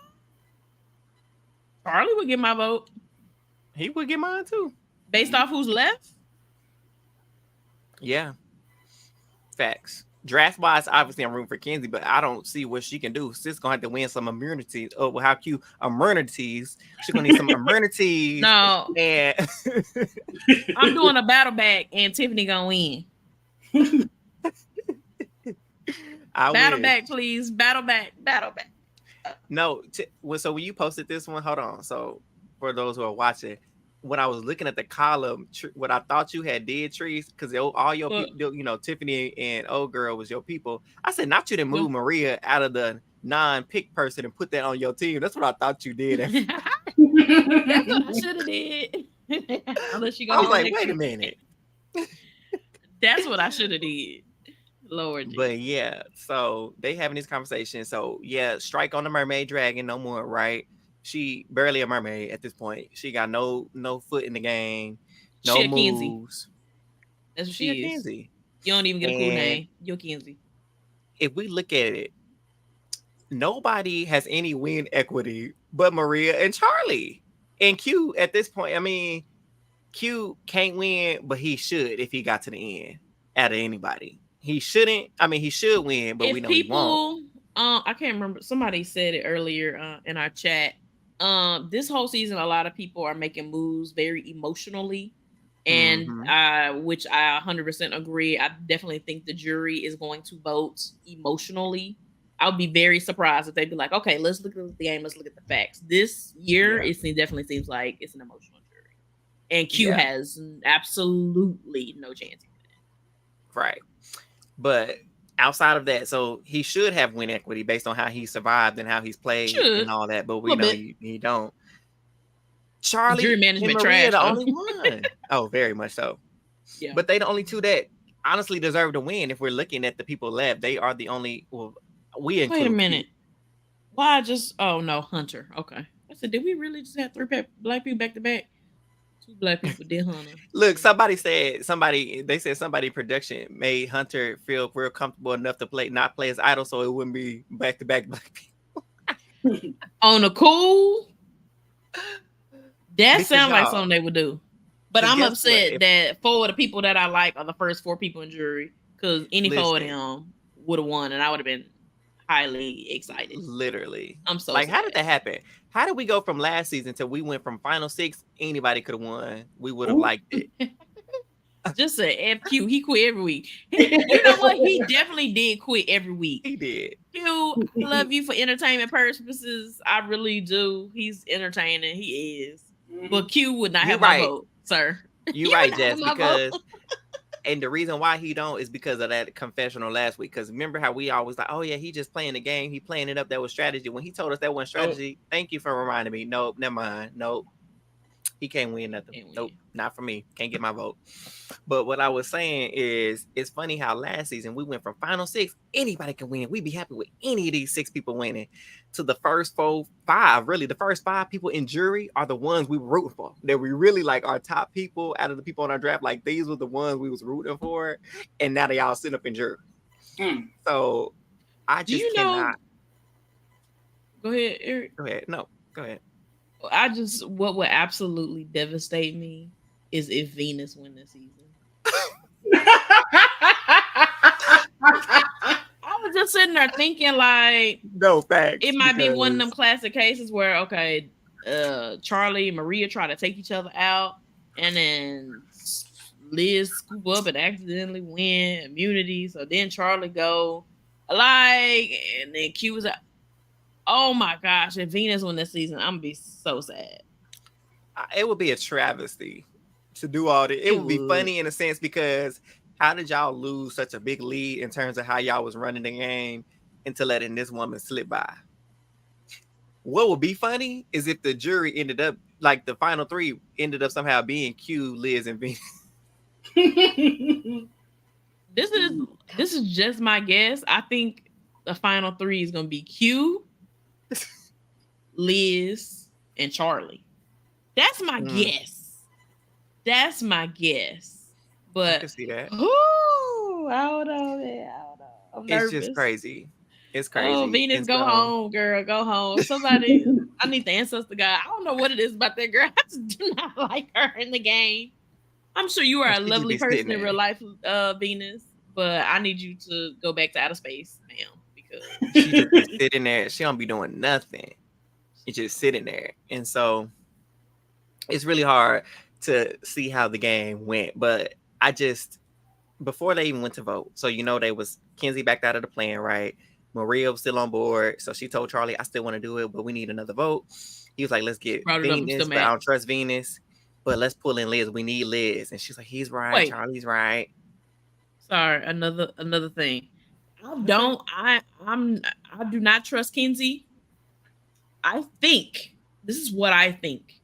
Charlie would get my vote. He would get mine too, based off who's left. Yeah, facts. Draft wise, obviously I'm rooting for Kenzie, but I don't see what she can do. Sis gonna have to win some immunities. Oh, well, how cute immunities? She's gonna need some immunities. No, and I'm doing a battle back, and Tiffany gonna win. Battle back, please. Battle back. No, so when you posted this one, hold on. So for those who are watching, when I was looking at the column, what I thought you had did, Trees, because all your people, you know, Tiffany and old girl was your people. I said, not you to move Maria out of the non-pick person and put that on your team. That's what I thought you did. That's what I should have did. Unless you go. I was like, wait a minute. That's what I should have did. Lord. But yeah, so they having these conversations. So yeah, strike on the mermaid dragon, no more, right? She barely a mermaid at this point. She got no foot in the game, no she moves. Kenzie. That's what she is. Kenzie. You don't even get a cool name. You're Kenzie. If we look at it, nobody has any win equity but Maria and Charlie. And Q at this point, I mean, Q can't win, but he should if he got to the end out of anybody. He shouldn't. I mean, he should win, but we know he won't. I can't remember. Somebody said it earlier in our chat. This whole season, a lot of people are making moves very emotionally, and which I 100% agree. I definitely think the jury is going to vote emotionally. I'll be very surprised if they'd be like, okay, let's look at the game. Let's look at the facts. This year, it definitely seems like it's an emotional jury, and Q has absolutely no chance. Right. But outside of that, so he should have win equity based on how he survived and how he's played and all that. But we know he don't. Charlie jury management and Maria trash, the only one. Oh, very much so. Yeah. But they the only two that honestly deserve to win. If we're looking at the people left, they are the only. Well, we include. Wait a minute. Why just? Oh no, Hunter. Okay. I said, did we really just have 3 black people back to back? 2 black people did Hunter. Look, they said somebody production made Hunter feel real comfortable enough to not play as idol, so it wouldn't be back to back black people. On the cool, that sounds like something they would do. But I'm upset that 4 of the people that I like are the first 4 people in jury, because any 4 of them would have won, and I would have been highly excited. Literally. I'm so like, sad. how did that happen? How did we go from last season till we went from final 6? Anybody could have won. We would have liked it. Just a FQ. He quit every week. You know what? He definitely did quit every week. He did. Q, I love you for entertainment purposes. I really do. He's entertaining. He is. But Q would not have my vote, sir. You're right, Jess, because and the reason why he don't is because of that confessional last week. Because remember how we always like, oh yeah, he just playing the game, he playing it up. That was strategy. When he told us that wasn't strategy, thank you for reminding me. Nope, never mind. Nope, he can't win nothing. Nope, not for me. Can't get my vote. But what I was saying is, it's funny how last season we went from final 6, anybody can win. We'd be happy with any of these 6 people winning, to the first 4, 5. Really, the first 5 people in jury are the ones we were rooting for. That we really like our top people out of the people on our draft. Like, these were the ones we was rooting for, and now they all sit up in jury. So I Do just you know? cannot. Go ahead, Eric. Go ahead. No, go ahead. What would absolutely devastate me is if Venus win this season. I was just sitting there thinking, like, No facts. it might be one of them classic cases where, okay, Charlie and Maria try to take each other out, and then Liz scoop up and accidentally win immunity. So then Charlie go, like, and then Q was out. Oh my gosh, if Venus win this season, I'm gonna be so sad. It would be a travesty to do all this. It would be funny in a sense because how did y'all lose such a big lead in terms of how y'all was running the game into letting this woman slip by? What would be funny is if the jury ended up, like the final three ended up somehow being Q, Liz, and Venus. This is just my guess. I think the final three is gonna be Q, Liz, and Charlie. That's my guess. That's my guess. But I can see that. Ooh, I don't know, man. I don't know. I'm nervous. It's just crazy. It's crazy. Oh, Venus, go home, girl. Go home. Somebody, I need the ancestor guy. I don't know what it is about that girl. I just do not like her in the game. I'm sure you are a lovely person in real life, Venus, but I need you to go back to outer space, ma'am, because she just be sitting there. She don't be doing nothing. She's just sitting there, and so it's really hard to see how the game went. But I just, before they even went to vote, so they was Kenzie backed out of the plan, right? Maria was still on board, so she told Charlie, "I still want to do it, but we need another vote." He was like, "Let's get Venus, but I don't trust Venus. But let's pull in Liz. We need Liz." And she's like, "He's right. Wait. Charlie's right." Sorry, another thing. I do not trust Kenzie. I think this is what I think.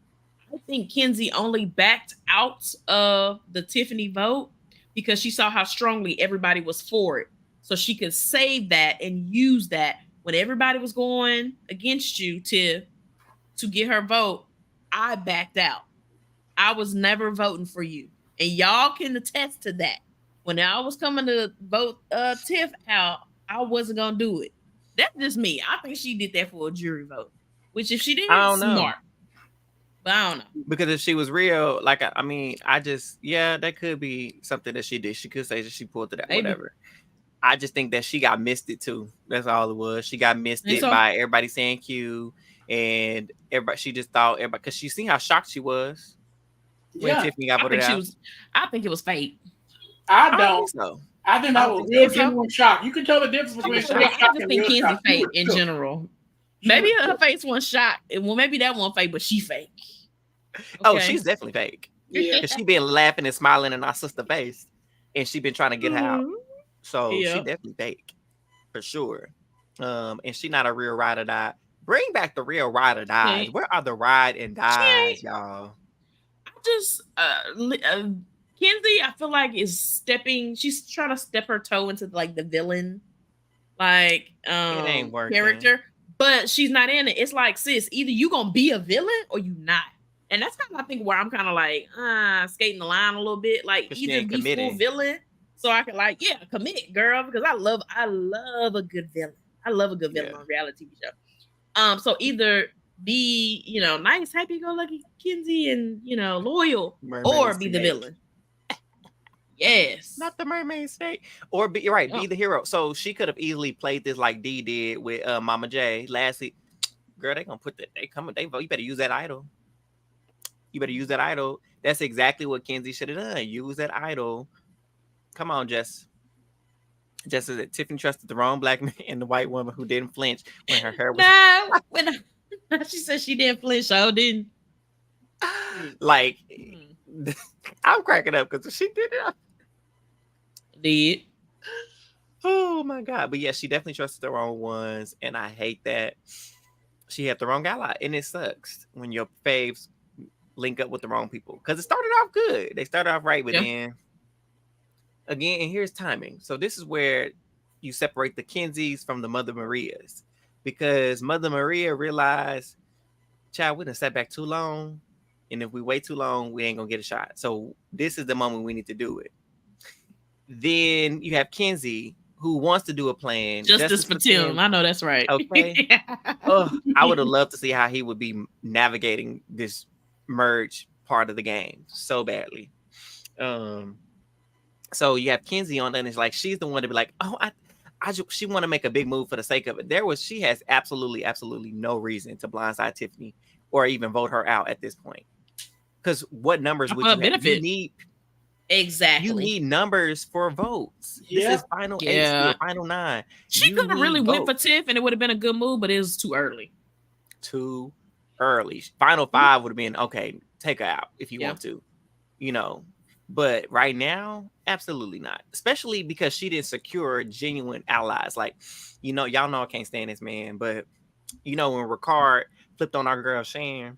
I think Kenzie only backed out of the Tiffany vote because she saw how strongly everybody was for it. So she could save that and use that when everybody was going against you to get her vote. I backed out. I was never voting for you. And y'all can attest to that. When I was coming to vote Tiff out, I wasn't going to do it. That's just me. I think she did that for a jury vote. Which if she did, I don't smart. know. But I don't know. Because if she was real, like, I mean, that could be something that she did. She could say that she pulled it out, whatever. I just think that she got misted too. That's all it was. She got misted by everybody saying Q, and everybody. She just thought everybody, because she seen how shocked she was when Tiffany got voted out. I think it was fake. I don't. I think that was genuine shock. You can tell the difference between shock and real shock. I just think Kenzie fake in general. Maybe her face one shot. Well, maybe that one fake, but she fake. Okay. Oh, she's definitely fake. Yeah, she been laughing and smiling in our sister's face, and she been trying to get her out. So she definitely fake for sure. And she not a real ride or die. Bring back the real ride or dies. Where are the ride and dies, y'all? I just Kenzie, I feel like she's trying to step her toe into like the villain it ain't working. Character, but she's not in it. It's like, sis, either you gonna be a villain or you not. And that's kind of, I think, where I'm kind of like skating the line a little bit. Like either be full villain. So I can commit, girl, because I love a good villain. I love a good villain on a reality TV show. So either be, nice, happy-go-lucky Kenzie and, loyal, or be the villain. Yes. Not the mermaid snake. Or be, you're right, be the hero. So she could have easily played this like Dee did with Mama J last week. Girl, they gonna put that, they vote. You better use that idol. That's exactly what Kenzie should have done. Use that idol. Come on, Jess. Jess is that Tiffany trusted the wrong black man and the white woman who didn't flinch when her hair was. She said she didn't flinch, so didn't. Like, I'm cracking up because she did it. Did. Oh my God. But yeah, she definitely trusted the wrong ones. And I hate that she had the wrong ally. And it sucks when your faves link up with the wrong people. Because it started off good. They started off right, but then again, and here's timing. So this is where you separate the Kenzies from the Mother Marias. Because Mother Maria realized, child, we done sat back too long. And if we wait too long, we ain't gonna get a shot. So this is the moment we need to do it. Then you have Kenzie, who wants to do a plan. Justice for Tim. I know that's right. Okay. I would have loved to see how he would be navigating this merge part of the game so badly. So you have Kenzie on, and it's like she's the one to be like, oh, she want to make a big move for the sake of it. She has absolutely no reason to blindside Tiffany or even vote her out at this point. Because what numbers would you have? You need exactly. You need numbers for votes. Yeah. This is final 8, still final 9. She could have really went for Tiff, and it would have been a good move, but it was too early. Too early. Final 5 would have been okay. Take her out if you want to, But right now, absolutely not. Especially because she didn't secure genuine allies. Like, y'all know I can't stand this man, but when Ricard flipped on our girl Shan,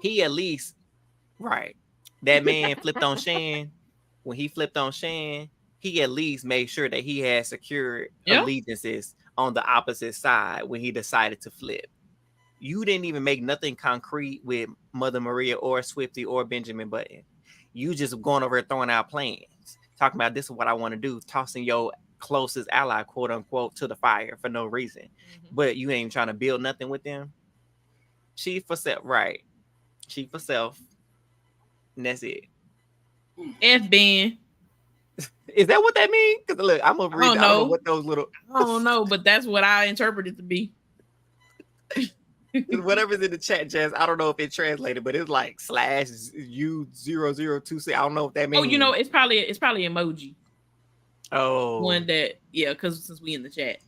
he at least that man flipped on Shan. When he flipped on Shan, he at least made sure that he had secured allegiances on the opposite side when he decided to flip. You didn't even make nothing concrete with Mother Maria or Swifty or Benjamin Button. You just going over throwing out plans, talking about this is what I want to do, tossing your closest ally, quote unquote, to the fire for no reason. But you ain't trying to build nothing with them. She for self, right? She for self. And that's it. F Ben. Is that what that means? Because look, I'm gonna read. I don't know what those little. I don't know, but that's what I interpret it to be. Whatever's in the chat, Jazz. I don't know if it translated, but it's like /U0026. I don't know if that means. Oh, it's probably emoji. Oh, one that because since we in the chat,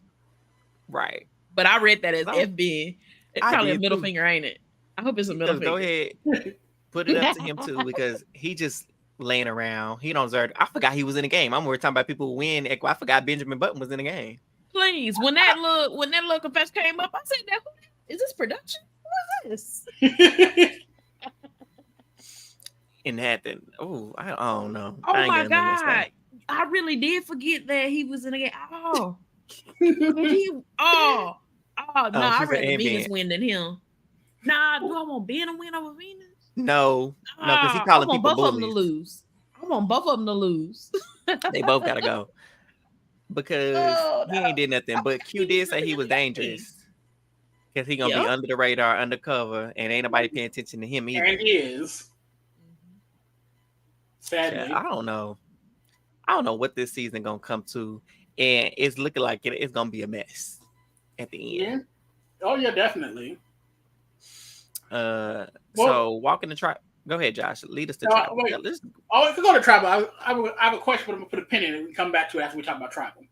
right? But I read that as F Ben. It's probably a middle finger, ain't it? I hope it's a middle finger. Go ahead, put it up to him too, because he just laying around. He don't deserve. I forgot he was in the game. I'm talking about people who win. I forgot Benjamin Button was in the game. Please, when that little confession came up, I said, "That is this production? What is this?" And that then, I don't know. Oh my God, I really did forget that he was in the game. No, I'd rather Venus win than him. Nah, do I want Ben to win over Venus? No, because he calling people bullies. I want both of them to lose. They both gotta go because he ain't did nothing. But Q did say he was dangerous because he gonna be under the radar, undercover, and ain't nobody paying attention to him either. And he is. Sadly, I don't know what this season gonna come to, and it's looking like it's gonna be a mess at the end. Oh yeah, definitely. So walking the tribe. Go ahead, Josh. Lead us to tribal. If we go to tribal, I have a question, but I'm gonna put a pin in it and we come back to it after we talk about tribal.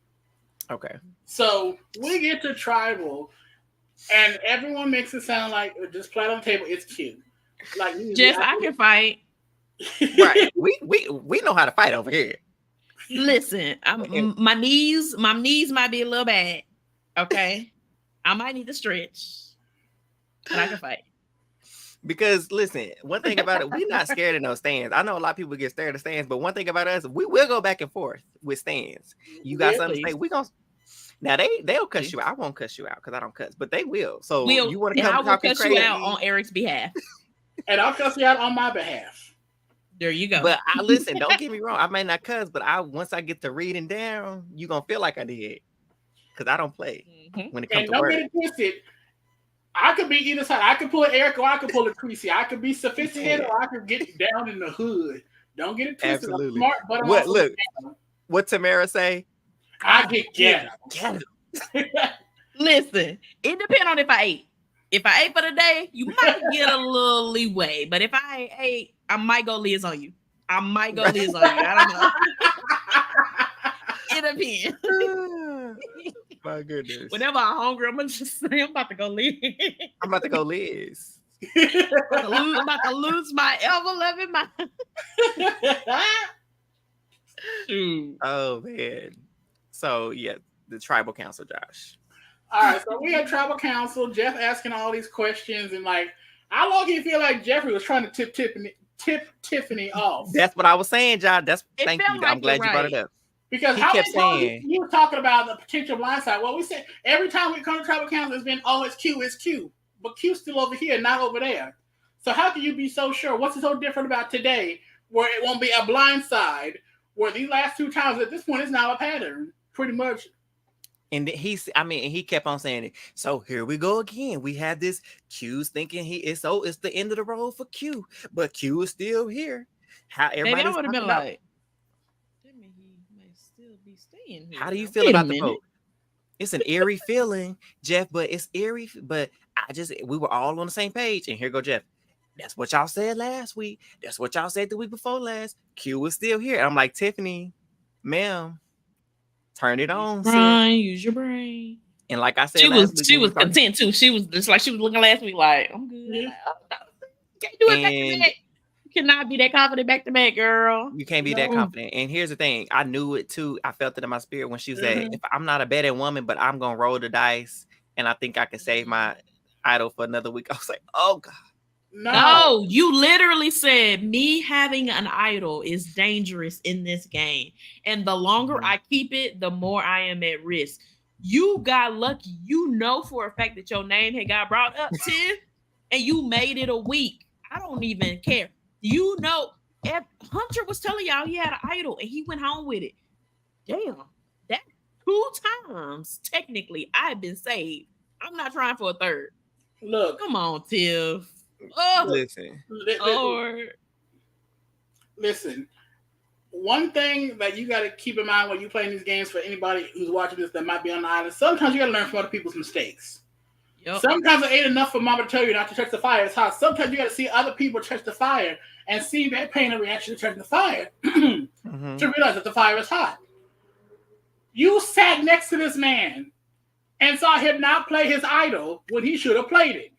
Okay. So we get to tribal, and everyone makes it sound like just play on the table. It's cute. Like Jess, I can fight. Right. We know how to fight over here. Listen, my knees might be a little bad. Okay, I might need to stretch, but I can fight. Because listen, one thing about it, we're not scared of no stands. I know a lot of people get scared of stands, but one thing about us, we will go back and forth with stands. You got something to say? We gonna now they'll cuss you out. I won't cuss you out because I don't cuss, but they will. So you want to come talking crazy? I will cuss you out on Eric's behalf, and I'll cuss you out on my behalf. There you go. But I listen. Don't get me wrong. I may not cuss, but once I get to reading down, you gonna feel like I did because I don't play when it comes to work. Don't get it twisted. I could be either side. I could pull an Eric or I could pull a Creasy. I could be sophisticated or I could get down in the hood. Don't get it twisted. Absolutely. I'm smart, but I'm also what Tamara say? I get ghetto. Listen, it depends on if I ate. If I ate for the day, you might get a little leeway. But if I ain't ate, I might go Liz on you. I don't know. It depends. My goodness. Whenever I'm hungry, I'm gonna just say I'm about to go Liz. I'm about to go Liz. I'm about to lose my ever-loving mind. Oh man. So yeah, the tribal council, Josh. All right, so we had tribal council. Jeff asking all these questions, and like, I low-key feel like Jeffrey was trying to tip Tiffany off. That's what I was saying, John. Thank you. I'm glad you brought it up. Because he how kept many saying you were talking about the potential blindside? Well, we said every time we come to tribal council, it's been it's Q, but Q's still over here, not over there. So how can you be so sure? What's so different about today, where it won't be a blindside? Where these last 2 times at this point is now a pattern. pretty much. And he kept on saying it. So here we go again. We had this Q's thinking it's the end of the road for Q, but Q is still here. How Maybe I everybody's would have been about, like, that mean he may still be staying here. how do you now. feel Wait a about the minute. vote? It's an eerie feeling, Jeff, but it's eerie. But we were all on the same page. And here go Jeff. That's what y'all said last week. That's what y'all said the week before last. Q is still here. I'm like, Tiffany, ma'am, turn it on, sis. Use your brain. And like I said, She last was week, content too. She was just like she was looking last week, like I'm good. Yeah. Like, oh, no. Can't do it back to back. You cannot be that confident back to back, girl. You can't be that confident. And here's the thing, I knew it too. I felt it in my spirit when she said, "If I'm not a betting woman, but I'm gonna roll the dice, and I think I can save my idol for another week." I was like, "Oh God." No, you literally said me having an idol is dangerous in this game. And the longer I keep it, the more I am at risk. You got lucky. You know for a fact that your name had got brought up, Tiff, and you made it a week. I don't even care. You know, Hunter was telling y'all he had an idol and he went home with it. Damn, that 2 times, technically, I've been saved. I'm not trying for a third. Look. Come on, Tiff. Listen. One thing that you got to keep in mind when you playing these games for anybody who's watching this that might be on the island, sometimes you got to learn from other people's mistakes. Yep. Sometimes it ain't enough for mama to tell you not to touch the fire. It's hot. Sometimes you got to see other people touch the fire and see their pain and reaction to touching the fire to realize that the fire is hot. You sat next to this man and saw him not play his idol when he should have played it.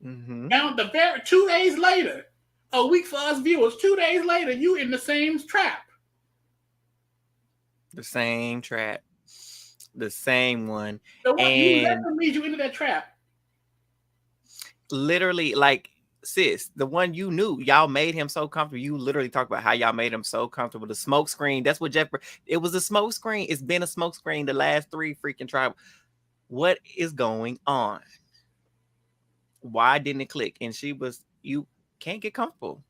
Now, 2 days later, a week for us viewers, 2 days later, you in the same trap. The same trap. The same one. So what you let them lead you into that trap? Literally, like, sis, the one you knew, y'all made him so comfortable. You literally talked about how y'all made him so comfortable. The smoke screen, that's what it was a smoke screen. It's been a smoke screen the last 3 freaking tribal. What is going on? Why didn't it click? And you can't get comfortable.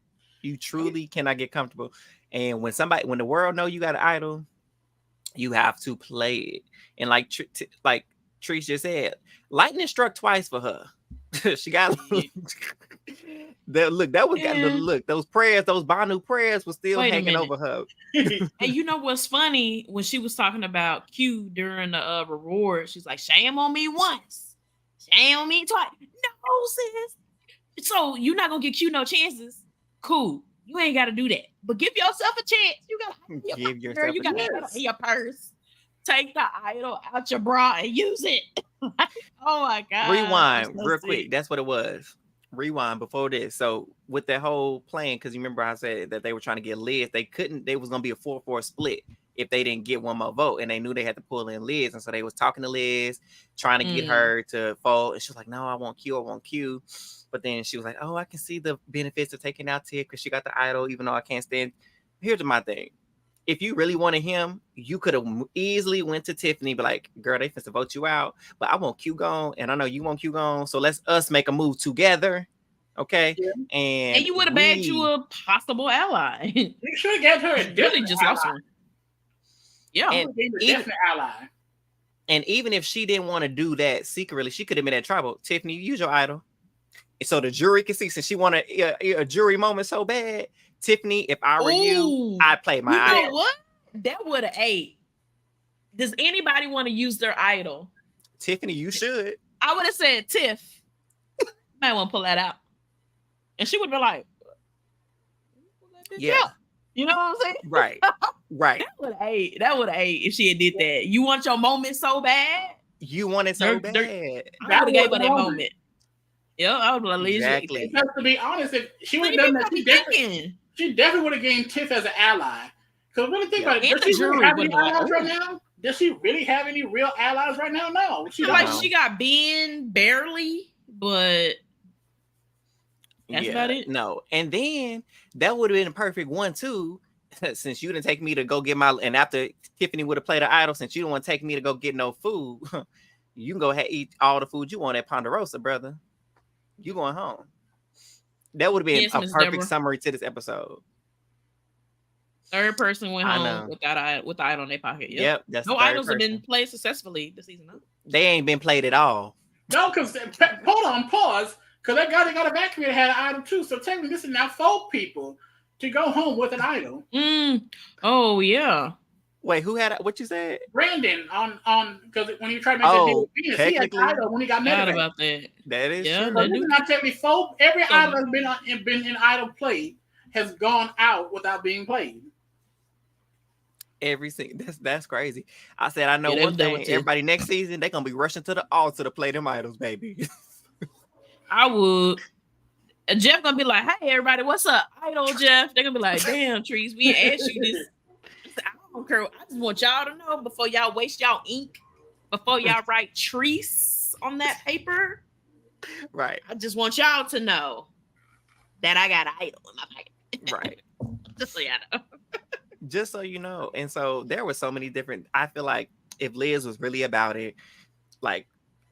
You truly cannot get comfortable. And when the world know you got an idol, you have to play it. And like Trish just said, lightning struck twice for her. She got those prayers, those Banu prayers were still hanging over her. And you know what's funny? When she was talking about Q during the reward, she's like, shame on me once. Shame on me twice. No, sis. So you're not gonna give Q no chances. Cool. You ain't gotta do that. But give yourself a chance. You gotta give yourself a chance. In your purse. Take the idol out your bra and use it. Oh my God. Rewind real quick. That's what it was. Rewind before this. So with that whole plan, because you remember I said that they were trying to get Liz, they was gonna be a 4-4 split if they didn't get one more vote, and they knew they had to pull in Liz, and so they was talking to Liz, trying to get her to fold, and she was like, "No, I want Q." But then she was like, "Oh, I can see the benefits of taking out Tiff because she got the idol, even though I can't stand." Here's my thing: if you really wanted him, you could have easily went to Tiffany, be like, "Girl, they finna vote you out, but I want Q gone, and I know you want Q gone, so let's us make a move together." Okay, and you would have made you a possible ally. You should have given her a really just lost one. Yeah, and definite ally. And even if she didn't want to do that secretly, she could have been at tribal. Tiffany, use your idol, so the jury can see. Since she wanted a jury moment so bad, Tiffany, if I were you, I'd play my idol. You know what? That would have ate. Does anybody want to use their idol? Tiffany, you should. I would have said, Tiff, might want to pull that out. And she would be like, yeah. You know what I'm saying? Right. Right. That would have ate if she had did that. You want your moment so bad? You want it so bad. I would have gave her that moment. Yeah, I would have exactly. Because to be honest, if she would have done that, she definitely would have gained Tiff as an ally. Because really think about it, does she really have any allies right now? Does she really have any real allies right now? No. She got Ben barely, but that's about it. No. And then that would have been a perfect one too. Since you didn't take me to go get and after Tiffany would have played the idol, since you don't want to take me to go get no food, you can go ahead eat all the food you want at Ponderosa, brother. You going home. That would have been a perfect summary to this episode. Third person went I home know. with the idol in their pocket. Yep, that's no the third idols have been person. played successfully this season. No? They ain't been played at all. No, because hold on, pause. Because that guy that got evacuated had an idol too. So technically, this is now 4 people to go home with an idol. Oh yeah. Wait, who had what you said? Brandon on because when he tried to make that deal with Venus, he had an idol when he got Mad medevac. about that. That is Yeah, true. So this is not technically 4. Every idol that's been in idol played has gone out without being played. That's crazy. I said I know one thing. Everybody next season they gonna be rushing to the altar to play them idols, baby. I would. Jeff gonna be like, "Hey everybody, what's up, idol Jeff?" They're gonna be like, "Damn, Trees, we ain't asked you this." I don't care. I just want y'all to know before y'all waste y'all ink, before y'all write Trees on that paper. Right. I just want y'all to know that I got an idol in my pocket. Right. Just so y'all know. Just so you know. And so there were so many different. I feel like if Liz was really about it, like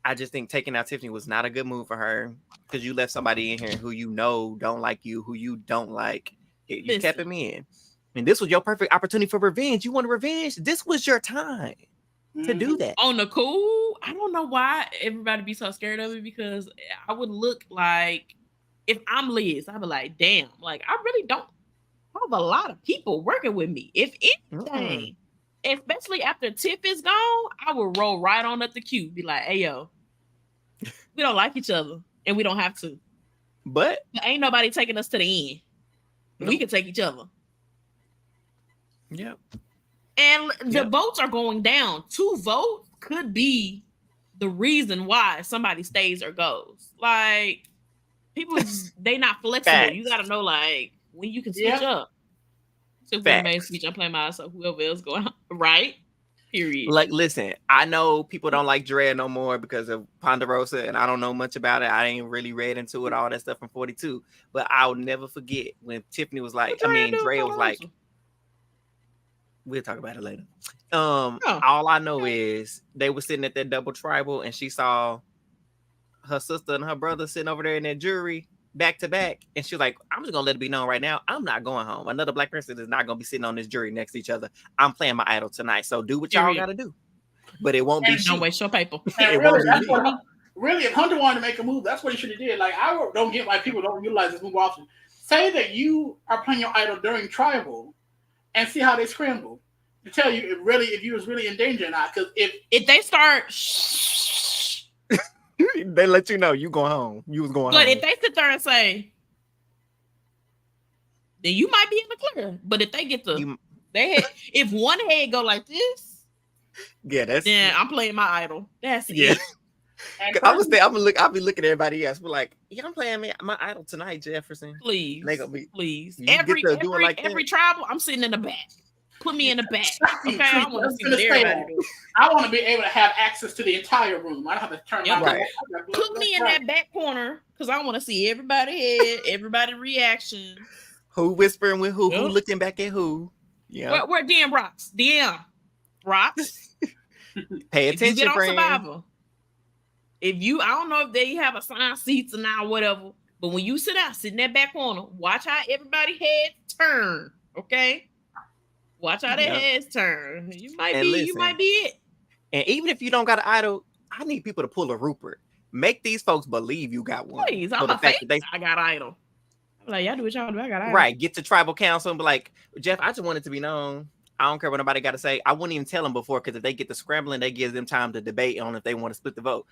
I just think taking out Tiffany was not a good move for her because you left somebody in here who you know don't like you, who you don't like. You kept him in. And this was your perfect opportunity for revenge. You wanted revenge? This was your time to do that. On the cool, I don't know why everybody be so scared of it because I would look like if I'm Liz, I'd be like, damn, like I really don't have a lot of people working with me. If anything, especially after Tiff is gone, I would roll right on up the queue, be like, hey yo, we don't like each other and we don't have to. But ain't nobody taking us to the end. Nope. We can take each other. Yep. And the votes are going down. 2 votes could be the reason why somebody stays or goes. Like people, they not flexible. Facts. You got to know like when you can switch up. So when main speech, I'm playing myself. Whoever else going right. Period. Like, listen, I know people don't like Drea no more because of Ponderosa, and I don't know much about it. I ain't really read into it, all that stuff from 42. But I'll never forget when Tiffany was like, Drea was like, we'll talk about it later. All I know is they were sitting at that double tribal, and she saw her sister and her brother sitting over there in that jury back to back, and she was like, I'm just gonna let it be known right now, I'm not going home. Another black person is not gonna be sitting on this jury next to each other. I'm playing my idol tonight, so do what y'all gotta do, but it won't be don't waste your paper. It really, if Hunter wanted to make a move, that's what he should have did. Like, I don't get why people don't utilize this move often. Say that you are playing your idol during tribal and see how they scramble to tell you if you was really in danger or not. Because if they start they let you know you going home. You was going home. But if they sit there and say, then you might be in the clear. But if they get if one head go like this, then I'm playing my idol. That's it. I'll be looking at everybody else. We're like, I'm playing my idol tonight, Jefferson. Please, please. Every tribal, I'm sitting in the back. Put me in the back. Okay, I want to see what everybody do. I want to be able to have access to the entire room. I don't have to turn my back. Put me in that back corner because I want to see everybody head, everybody reaction. Who whispering with who? Who looking back at who? Yeah. Where DM rocks? DM rocks. Pay attention, if you get on Survivor. I don't know if they have assigned seats or not, whatever. But when you sit in that back corner, watch how everybody head turn. Okay. Watch how their heads turn. You might be it. And even if you don't got an idol, I need people to pull a Rupert. Make these folks believe you got one. Please, I'm a fake. I got idol. I'm like, y'all do what y'all do. I got idol. Right. Get to tribal council and be like, Jeff, I just want it to be known. I don't care what nobody got to say. I wouldn't even tell them before because if they get to scrambling, they give them time to debate on if they want to split the vote.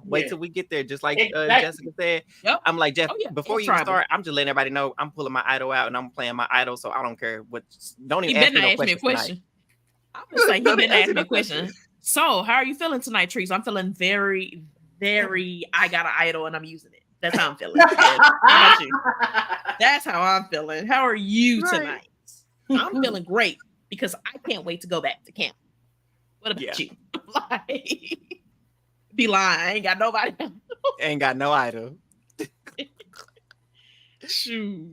Wait till we get there. Just like Jessica said. Yep. I'm like, Jeff, before you start, I'm just letting everybody know I'm pulling my idol out and I'm playing my idol. So I don't care what. Don't even ask me a question. I'm just saying, he been asking me a question. So, how are you feeling tonight, Trees? I'm feeling very, very. I got an idol and I'm using it. That's how I'm feeling. How about you? That's how I'm feeling. How are you tonight? I'm feeling great. Because I can't wait to go back to camp. What about you? Be lying. I ain't got nobody. Ain't got no idol. Shoot.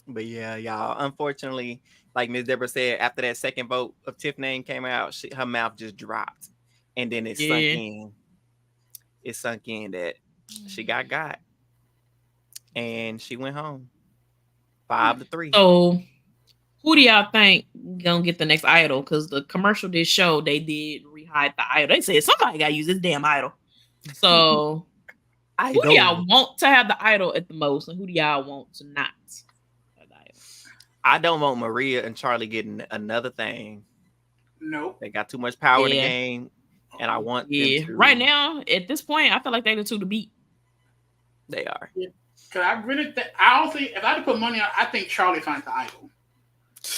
But yeah, y'all. Unfortunately, like Ms. Deborah said, after that second vote of Tiff name came out, her mouth just dropped. And then it sunk in. It sunk in that she got. And she went home. 5-3. So Who do y'all think gonna get the next idol? Because the commercial did show they did rehide the idol. They said somebody gotta use this damn idol. So who do y'all want to have the idol at the most, and who do y'all want to not have the idol? I don't want Maria and Charlie getting another thing. Nope. They got too much power in the game, and I want them to. Right now, at this point, I feel like they're the two to beat. They are. Because I really I don't think if I had to put money on, I think Charlie finds the idol.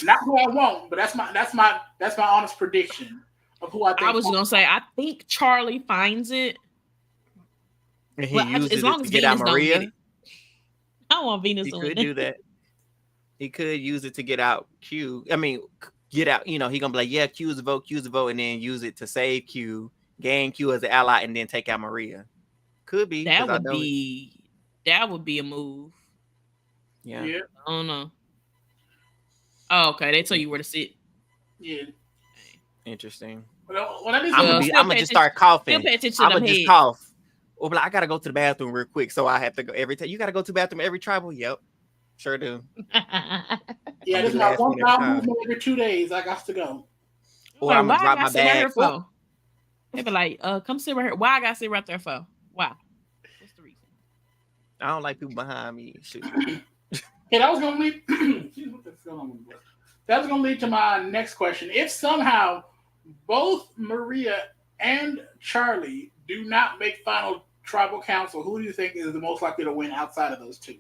Not who I want, but that's my honest prediction of who I think. I was gonna say I think Charlie finds it. And he uses as long as Venus don't get it. I want Venus to win. He could do that. He could use it to get out Q. I mean, get out. You know, he gonna be like, yeah, Q's the vote, and then use it to save Q, gain Q as an ally, and then take out Maria. Could be. That would be a move. Yeah. I don't know. Oh, okay. They tell you where to sit. Yeah. Interesting. I'm gonna just start coughing. I'm gonna just cough. Well, but I gotta go to the bathroom real quick, so I have to go every time. You gotta go to the bathroom every tribal. Yep, sure do. Yeah, this is my one movement every 2 days. I got to go. Or I'm gonna drop my bag. They be like, come sit right here. Why I gotta sit right there for? Why? What's the reason? I don't like people behind me. Shoot. Okay, that was gonna lead. That was gonna lead to my next question. If somehow both Maria and Charlie do not make final tribal council, who do you think is the most likely to win outside of those two?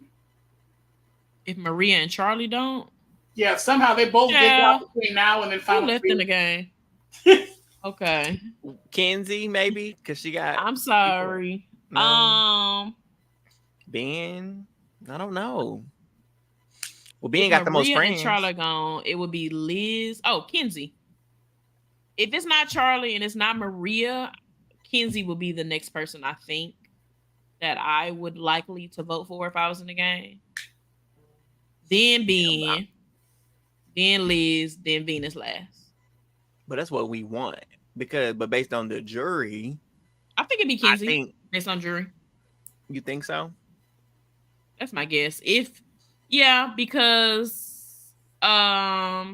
If Maria and Charlie don't? Yeah, somehow they both get out between now and then final. Who left in the game? Okay. Kenzie, maybe, because she got. I'm sorry. No. Ben, I don't know. Well, Ben got the most friends. And Charlie gone. It would be Liz. Oh, Kenzie. If it's not Charlie and it's not Maria, Kenzie will be the next person I think that I would likely to vote for if I was in the game. Then Ben, then Liz, then Venus last. But that's what we want but based on the jury, I think it'd be Kenzie. Based on jury. You think so? That's my guess. Because how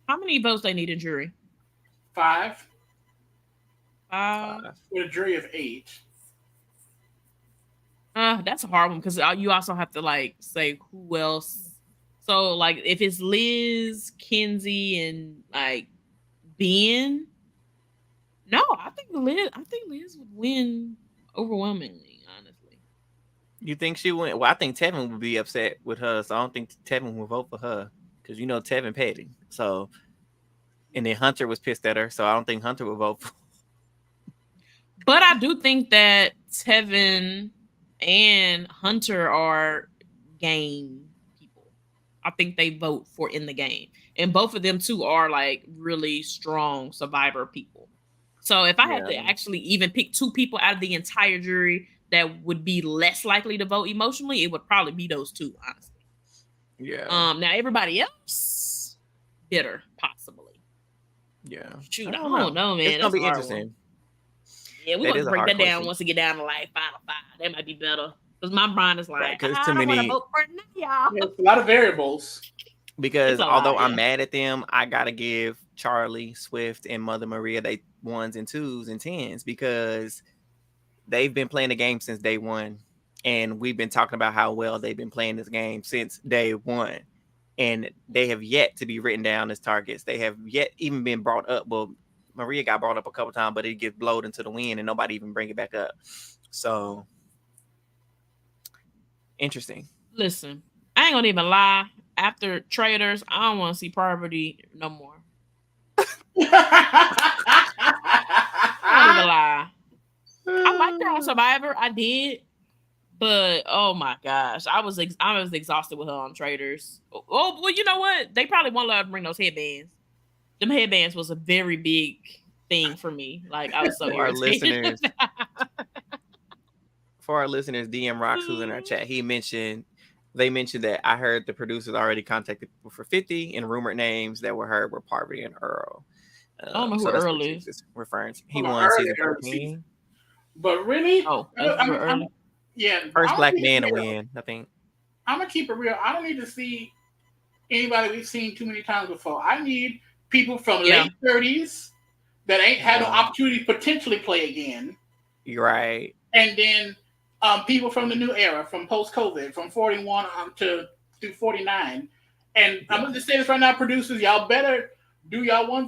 many votes they need in jury? 5. 5. With a jury of 8. That's a hard one because you also have to say who else. So if it's Liz, Kenzie, and Ben. No, I think Liz would win overwhelmingly. Honestly, you think she would? Well, I think Tevin would be upset with her, so I don't think Tevin would vote for her because Tevin petty. So, and then Hunter was pissed at her, so I don't think Hunter would vote for. But I do think that Tevin and Hunter are game people. I think they vote for in the game. And both of them too are really strong survivor people. So if I had to actually even pick 2 people out of the entire jury that would be less likely to vote emotionally, it would probably be those 2, honestly. Yeah. Now everybody else, bitter, possibly. Yeah. Shoot, I don't know, man. It's gonna be interesting. One. Yeah, we're gonna break that down once we get down to final 5. That might be better. Because my mind is because I don't want to vote for y'all. There's a lot of variables. Because although I'm mad at them, I gotta give Charlie, Swift, and Mother Maria they 1s and 2s and 10s because they've been playing the game since day 1, and we've been talking about how well they've been playing this game since day 1, and they have yet to be written down as targets. They have yet even been brought up. Well, Maria got brought up a couple times, but it gets blowed into the wind, and nobody even bring it back up. So interesting. Listen, I ain't gonna even lie. After Traders, I don't want to see Parvati no more. I don't even lie. I liked her on Survivor. I did. But oh my gosh, I was exhausted with her on Traders. Oh well, you know what? They probably won't let her bring those headbands. Them headbands was a very big thing for me. I was so irritated. For our listeners, DM Rocks, who's in our chat, they mentioned that I heard the producers already contacted people for 50, and rumored names that were heard were Parvati and Earl. I don't know who Earl is. Referring to. He won season 13. But really? First black man to win, I think. I'm gonna keep it real. I don't need to see anybody we've seen too many times before. I need people from late 30s that ain't had no opportunity to potentially play again. You're right. And then people from the new era, from post-COVID, from 41 to 49. And I'm gonna just say this right now, producers, y'all better do y'all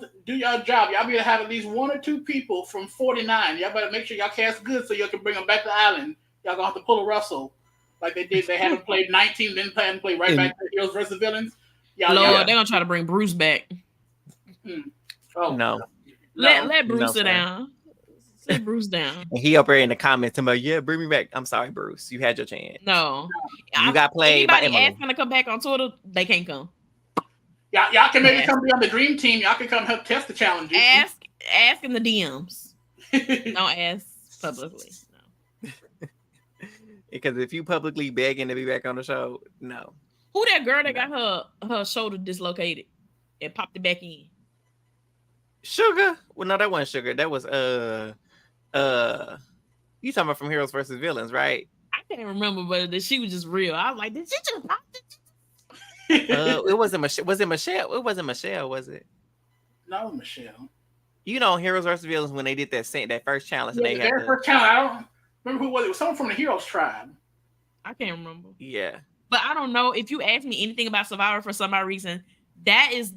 job. Y'all better have at least one or two people from 49. Y'all better make sure y'all cast good so y'all can bring them back to the island. Y'all gonna have to pull a Russell like they did. They had them play 19, then plan to play right back to Heroes versus Villains. Lord, they're gonna try to bring Bruce back. Oh no. Let Bruce sit down. Sit Bruce down. And he up there in the comments about, yeah, bring me back. I'm sorry, Bruce. You had your chance. No. You got played by Emily. Anybody asking to come back on Twitter, they can't come. Y'all can maybe come be on the dream team. Y'all can come help test the challenges. Ask in the DMs. Don't ask publicly. No. Because if you publicly begging to be back on the show, no. Who that girl that got her shoulder dislocated and popped it back in? Sugar? Well, no, that wasn't Sugar. That was you talking about from Heroes versus Villains, right? I can't remember, but she was just real. I was like, did she just pop it? It wasn't Michelle. Was it Michelle? It wasn't Michelle, was it? No, Michelle. You know, Heroes versus Villains when they did that first challenge. Yeah, and they had first challenge. I don't remember who it was. It was someone from the Heroes tribe. I can't remember. Yeah. But I don't know. If you ask me anything about Survivor for some odd reason, that is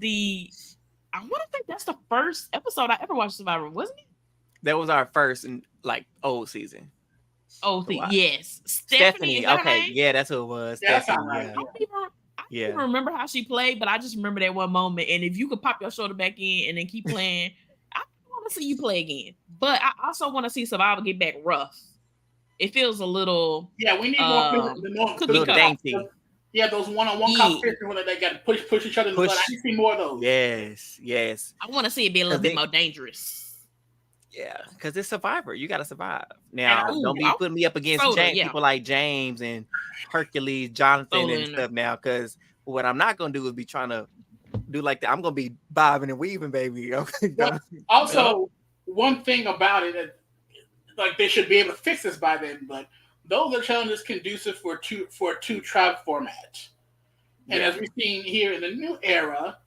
I want to think that's the first episode I ever watched Survivor, wasn't it? That was our first old season. Yes. Stephanie. Okay, yeah, that's who it was. Yeah, Stephanie, right. yeah. I don't even remember how she played, but I just remember that one moment. And if you could pop your shoulder back in and then keep playing, I want to see you play again. But I also want to see Survivor get back rough. It feels a little we need more cookie cutter. Dainty. Yeah, those one-on-one competitions where they got to push each other in the blood. I need to see more of those. Yes. I want to see it be a little bit more dangerous. Yeah, because it's Survivor. You got to survive. Now, don't be putting me up against people like James and Hercules, Jonathan, and stuff now, because what I'm not going to do is be trying to do like that. I'm going to be bobbing and weaving, baby. Also, one thing about it, like they should be able to fix this by then, but those are challenges conducive for a two tribe format. And as we've seen here in the new era,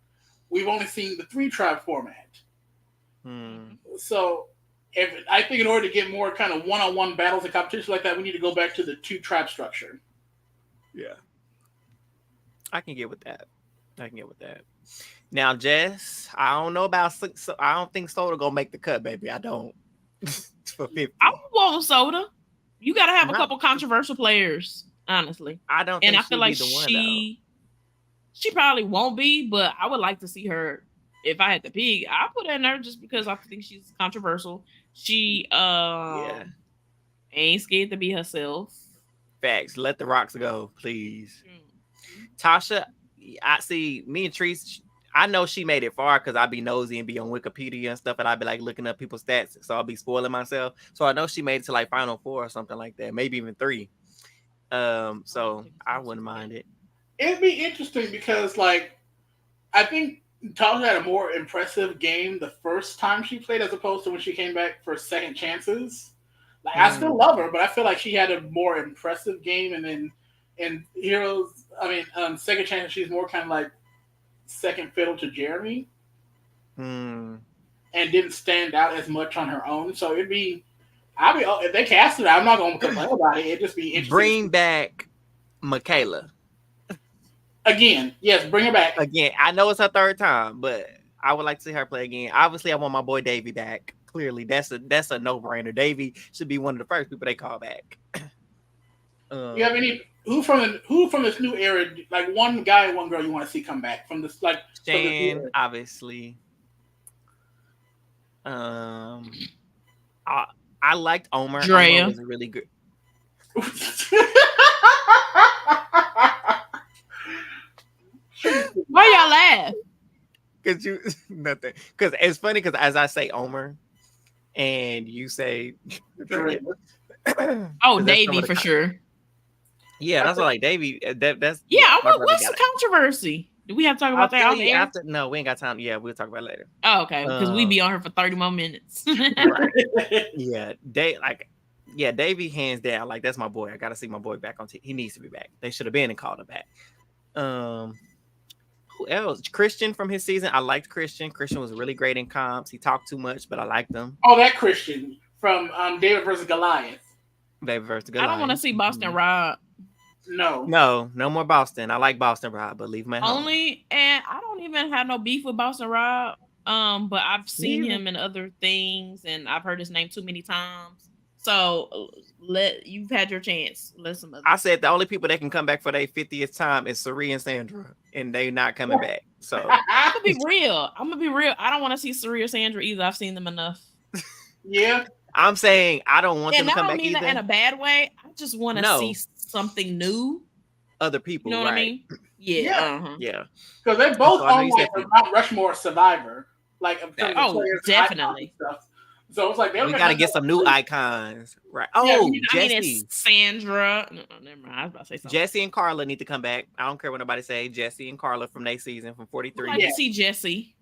we've only seen the 3 tribe format. So I think in order to get more kind of one-on-one battles and competition like that, we need to go back to the 2 tribe structure. Yeah. I can get with that. Now, Jess, I don't know about I don't think Soda gonna make the cut, baby. I don't. For 50. I want Soda. You got to have a couple controversial players, honestly. I don't think I feel like she probably won't be, but I would like to see her. If I had to pick, I'll put her in there just because I think she's controversial. She ain't scared to be herself. Facts. Let the rocks go, please. Tasha, I see me and Treese. I know she made it far because I'd be nosy and be on Wikipedia and stuff, and I'd be like looking up people's stats, so I'll be spoiling myself. So I know she made it to like Final 4 or something like that, maybe even 3. So I wouldn't mind it. It'd be interesting because, like, I think Tasha had a more impressive game the first time she played as opposed to when she came back for second chances. Like, I still love her, but I feel like she had a more impressive game, and then in Heroes, second chances, she's more kind of like second fiddle to Jeremy, and didn't stand out as much on her own. So if they cast it, I'm not going to complain about it. It'd just be interesting. Bring back Michaela again. Yes, bring her back again. I know it's her 3rd time, but I would like to see her play again. Obviously, I want my boy Davey back. Clearly, that's a no-brainer. Davey should be one of the first people they call back. You have any who from this new era, like one guy and one girl you want to see come back from this, like Shan, obviously. I liked Omer. Drea. Omer was really good. Why y'all laugh? Because nothing. Because it's funny because as I say Omer, and you say Drea. Davey for sure. Yeah, that's what like Davey. That's what's the controversy? Do we have to talk about that on the air? No, we ain't got time. Yeah, we'll talk about it later. Oh, okay. Because we be on here for 30 more minutes. Right. Yeah, Davey hands down. Like that's my boy. I gotta see my boy back on. He needs to be back. They should have been and called him back. Who Who else? Christian from his season. I liked Christian. Christian was really great in comps. He talked too much, but I liked him. Oh, that Christian from David versus Goliath. David versus Goliath. I don't want to see Boston Rob. No more Boston. I like Boston Rob, but leave him at home. And I don't even have no beef with Boston Rob. But I've seen him in other things, and I've heard his name too many times. So you've had your chance. Listen, I said the only people that can come back for their 50th time is Sari and Sandra, and they not coming back. So I'm gonna be real. I don't want to see Sari or Sandra either. I've seen them enough. Yeah. I'm saying I don't want them to come back either. I don't mean that in a bad way. I just want to see something new. Other people, you know what I mean? Yeah. Yeah. Because they both on like a Mount Rushmore Survivor. Like definitely. Stuff. So it's like we gotta get some new icons, right? Oh, Jesse, I mean, Sandra. No, never mind. I was about to say something. Jesse and Carla need to come back. I don't care what nobody say. Jesse and Carla from their season from 43. I'd like to see Jesse.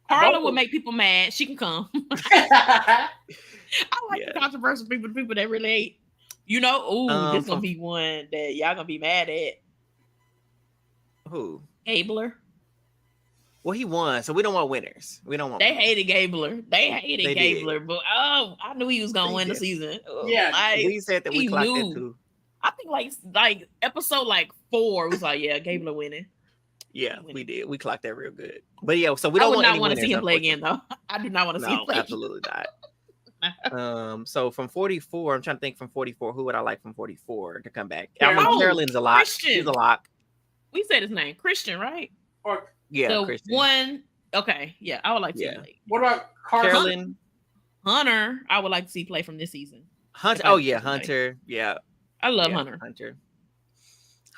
Carla would make people mad. She can come. I like the controversial people that really hate. You know, this gonna be one that y'all gonna be mad at. Who? Gabler. Well, he won, so we don't want winners. We don't want. They hated Gabler. They hated Gabler, but I knew he was gonna win the season. We said that we clocked it too. I think like episode 4 was like, yeah, Gabler winning. Yeah, we did. We clocked that real good. But yeah, so we don't want to see him play again, though. I do not want to see him play. Absolutely not. So from 44, I'm trying to think from 44, who would I like from 44 to come back? I mean, Carolyn's a lock. She's a lock. We said his name, Christian, right? Christian. One. Okay, yeah, I would like to see play. What about Carolyn? Hunter, I would like to see play from this season. Hunter. Oh yeah, Hunter. Yeah, I love Hunter.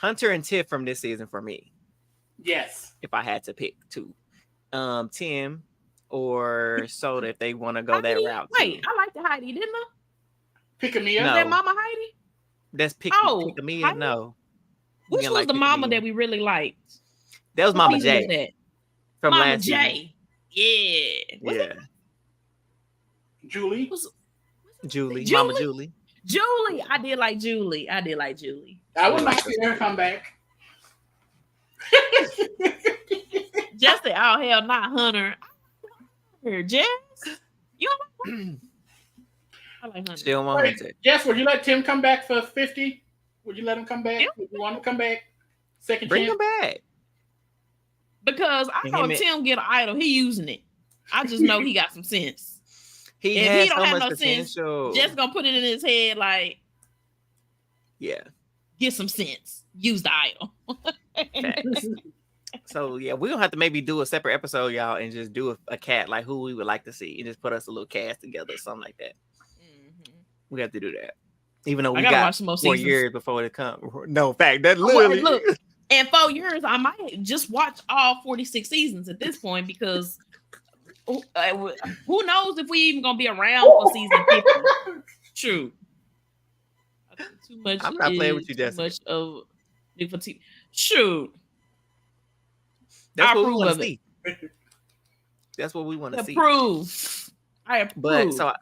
Hunter and Tiff from this season for me. Yes. If I had to pick two, Tim or Soda if they want to go that route. Wait, I liked Heidi, didn't I? Pick-a-Mia? No. Is that Mama Heidi? That's Pick-a-Mia. No. Which was the mama that we really liked? That was Mama J. From Mama last J. Season. Yeah. Julie. Julie. Mama Julie. Julie. I did like Julie. I would like to see her come back. Just say, oh hell, not Hunter. Jess, you don't like Hunter? I like Hunter. Still want Hunter. Jess, would you let Tim come back for 50? Would you let him come back? Would you want him to come back? Second Bring chance? him back. Because I know Tim get an idol, he using it. I just know he got some sense. If he don't have no sense, just gonna put it in his head like, get some sense. Use the idol. So yeah, we're gonna have to maybe do a separate episode, y'all, and just do a cat like who we would like to see, and just put us a little cast together, or something like that. Mm-hmm. We have to do that, even though we got 4 years before it comes. No, fact that literally. Look, in 4 years, I might just watch all 46 seasons at this point because who knows if we even gonna be around for season 50? True. Too much. I'm not playing with you, Jessica. Too much of new for TV. Shoot. That's what we want to see. That's what we want to see. I approve. But so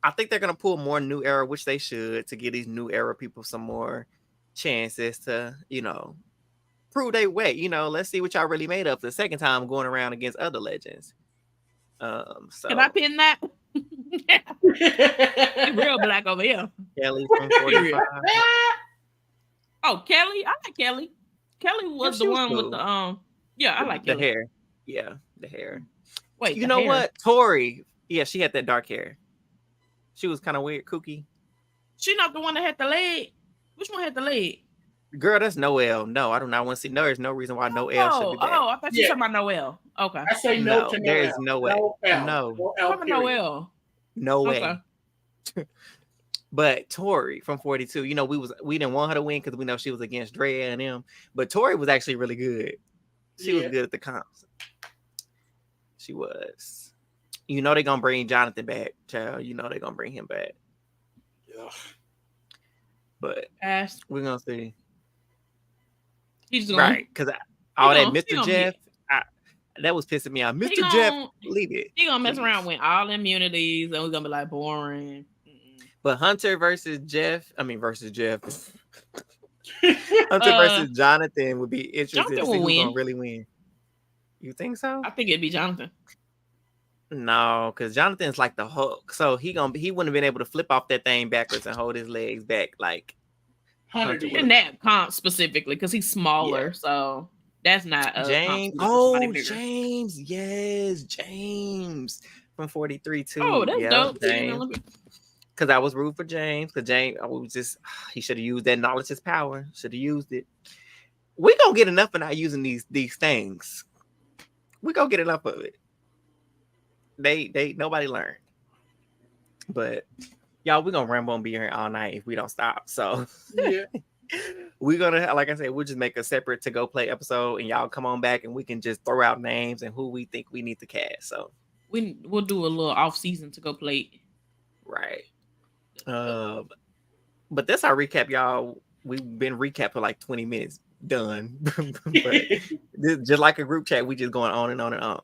I think they're gonna pull more new era, which they should, to give these new era people some more chances to, prove their way. Let's see what y'all really made up the second time going around against other legends. So can I pin that? Real black over here. Kelly from 45. Oh, Kelly. I like Kelly. Kelly was the one with the yeah, I like the Kelly. hair. Yeah, the hair. Wait, you know what? Tori. Yeah, she had that dark hair. She was kind of weird, kooky. She not the one that had the leg. Which one had the leg? Girl, that's Noelle. No, I do not want to see. No, there's no reason why Noelle should be back. Oh, I thought you were talking about Noelle. Okay. I say no to Noelle. There is Noelle. No. Noelle. No way. Okay. But Tori from 42, we didn't want her to win because we know she was against Drea and them. But Tori was actually really good. She was good at the comps. She was. They're gonna bring Jonathan back, child. They're gonna bring him back. Yeah. But we're gonna see. He's right, because all that Mr. Jeff, that was pissing me off. Mr. Jeff, leave it. He gonna mess around with all immunities, and we're gonna be like boring. But Hunter versus Jeff. Hunter versus Jonathan would be interesting to see who's gonna really win. You think so? I think it'd be Jonathan. No, because Jonathan's like the Hulk, so he wouldn't have been able to flip off that thing backwards and hold his legs back like Hunter In that comp specifically, because he's smaller, Yeah. so that's not a James. comp for somebody bigger. James, yes, James from 43 too. Oh, that's dope. James. Because I was rooting for James. Because James, he should have used that knowledge as power. Should have used it. We gonna get enough of not using these things. We gonna get enough of it. They nobody learned. But y'all, we're gonna ramble and be here all night if we don't stop. So Yeah. we're gonna, like I said, we'll just make a separate to go play episode, and y'all come on back and we can just throw out names and who we think we need to cast. So we'll do a little off season to go play. Right. But that's our recap, y'all. We've been recapped for like 20 minutes. Done. But just like a group chat, we just going on and on and on.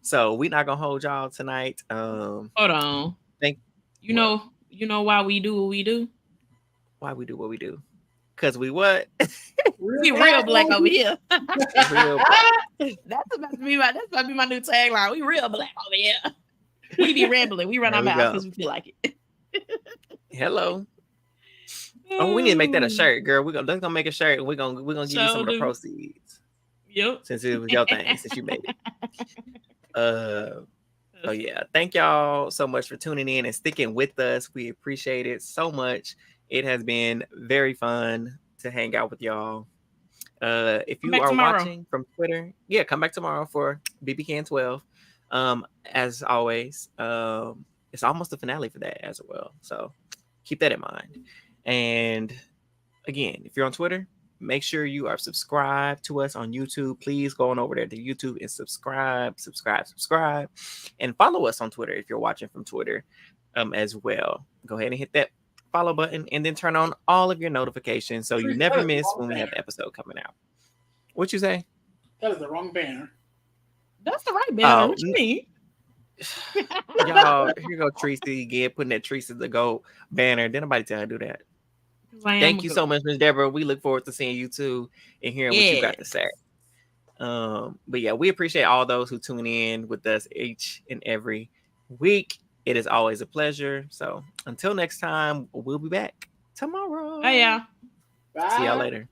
So we're not gonna hold y'all tonight. Hold on. You know why we do what we do? Why we do what we do? Because we what? We real black over here. Real black. That's about to be my new tagline. We real black over here. We be rambling. We run our mouths because we feel like it. Hello. Oh, we need to make that a shirt, girl. Let's go make a shirt, and we're gonna give you some of the proceeds. Yep. Since it was your thing, since you made it. So yeah, thank y'all so much for tuning in and sticking with us. We appreciate it so much. It has been very fun to hang out with y'all. If you are watching from Twitter, yeah, come back tomorrow for BBCan 12. As always, it's almost the finale for that as well. So keep that in mind. And again, if you're on Twitter, make sure you are subscribed to us on YouTube. Please go on over there to YouTube and subscribe, and follow us on Twitter if you're watching from Twitter as well. Go ahead and hit that follow button and then turn on all of your notifications so you never miss when we have the episode coming out. What you say? That is the wrong banner. That's the right banner. What you mean? Y'all, here go Tracy again, putting that Tracy the Go banner. Didn't nobody tell her to do that. Thank you so much, Ms. Deborah. We look forward to seeing you too and hearing what you got to say. But yeah, we appreciate all those who tune in with us each and every week. It is always a pleasure. So until next time, we'll be back tomorrow. Hey, yeah. Bye. See y'all later.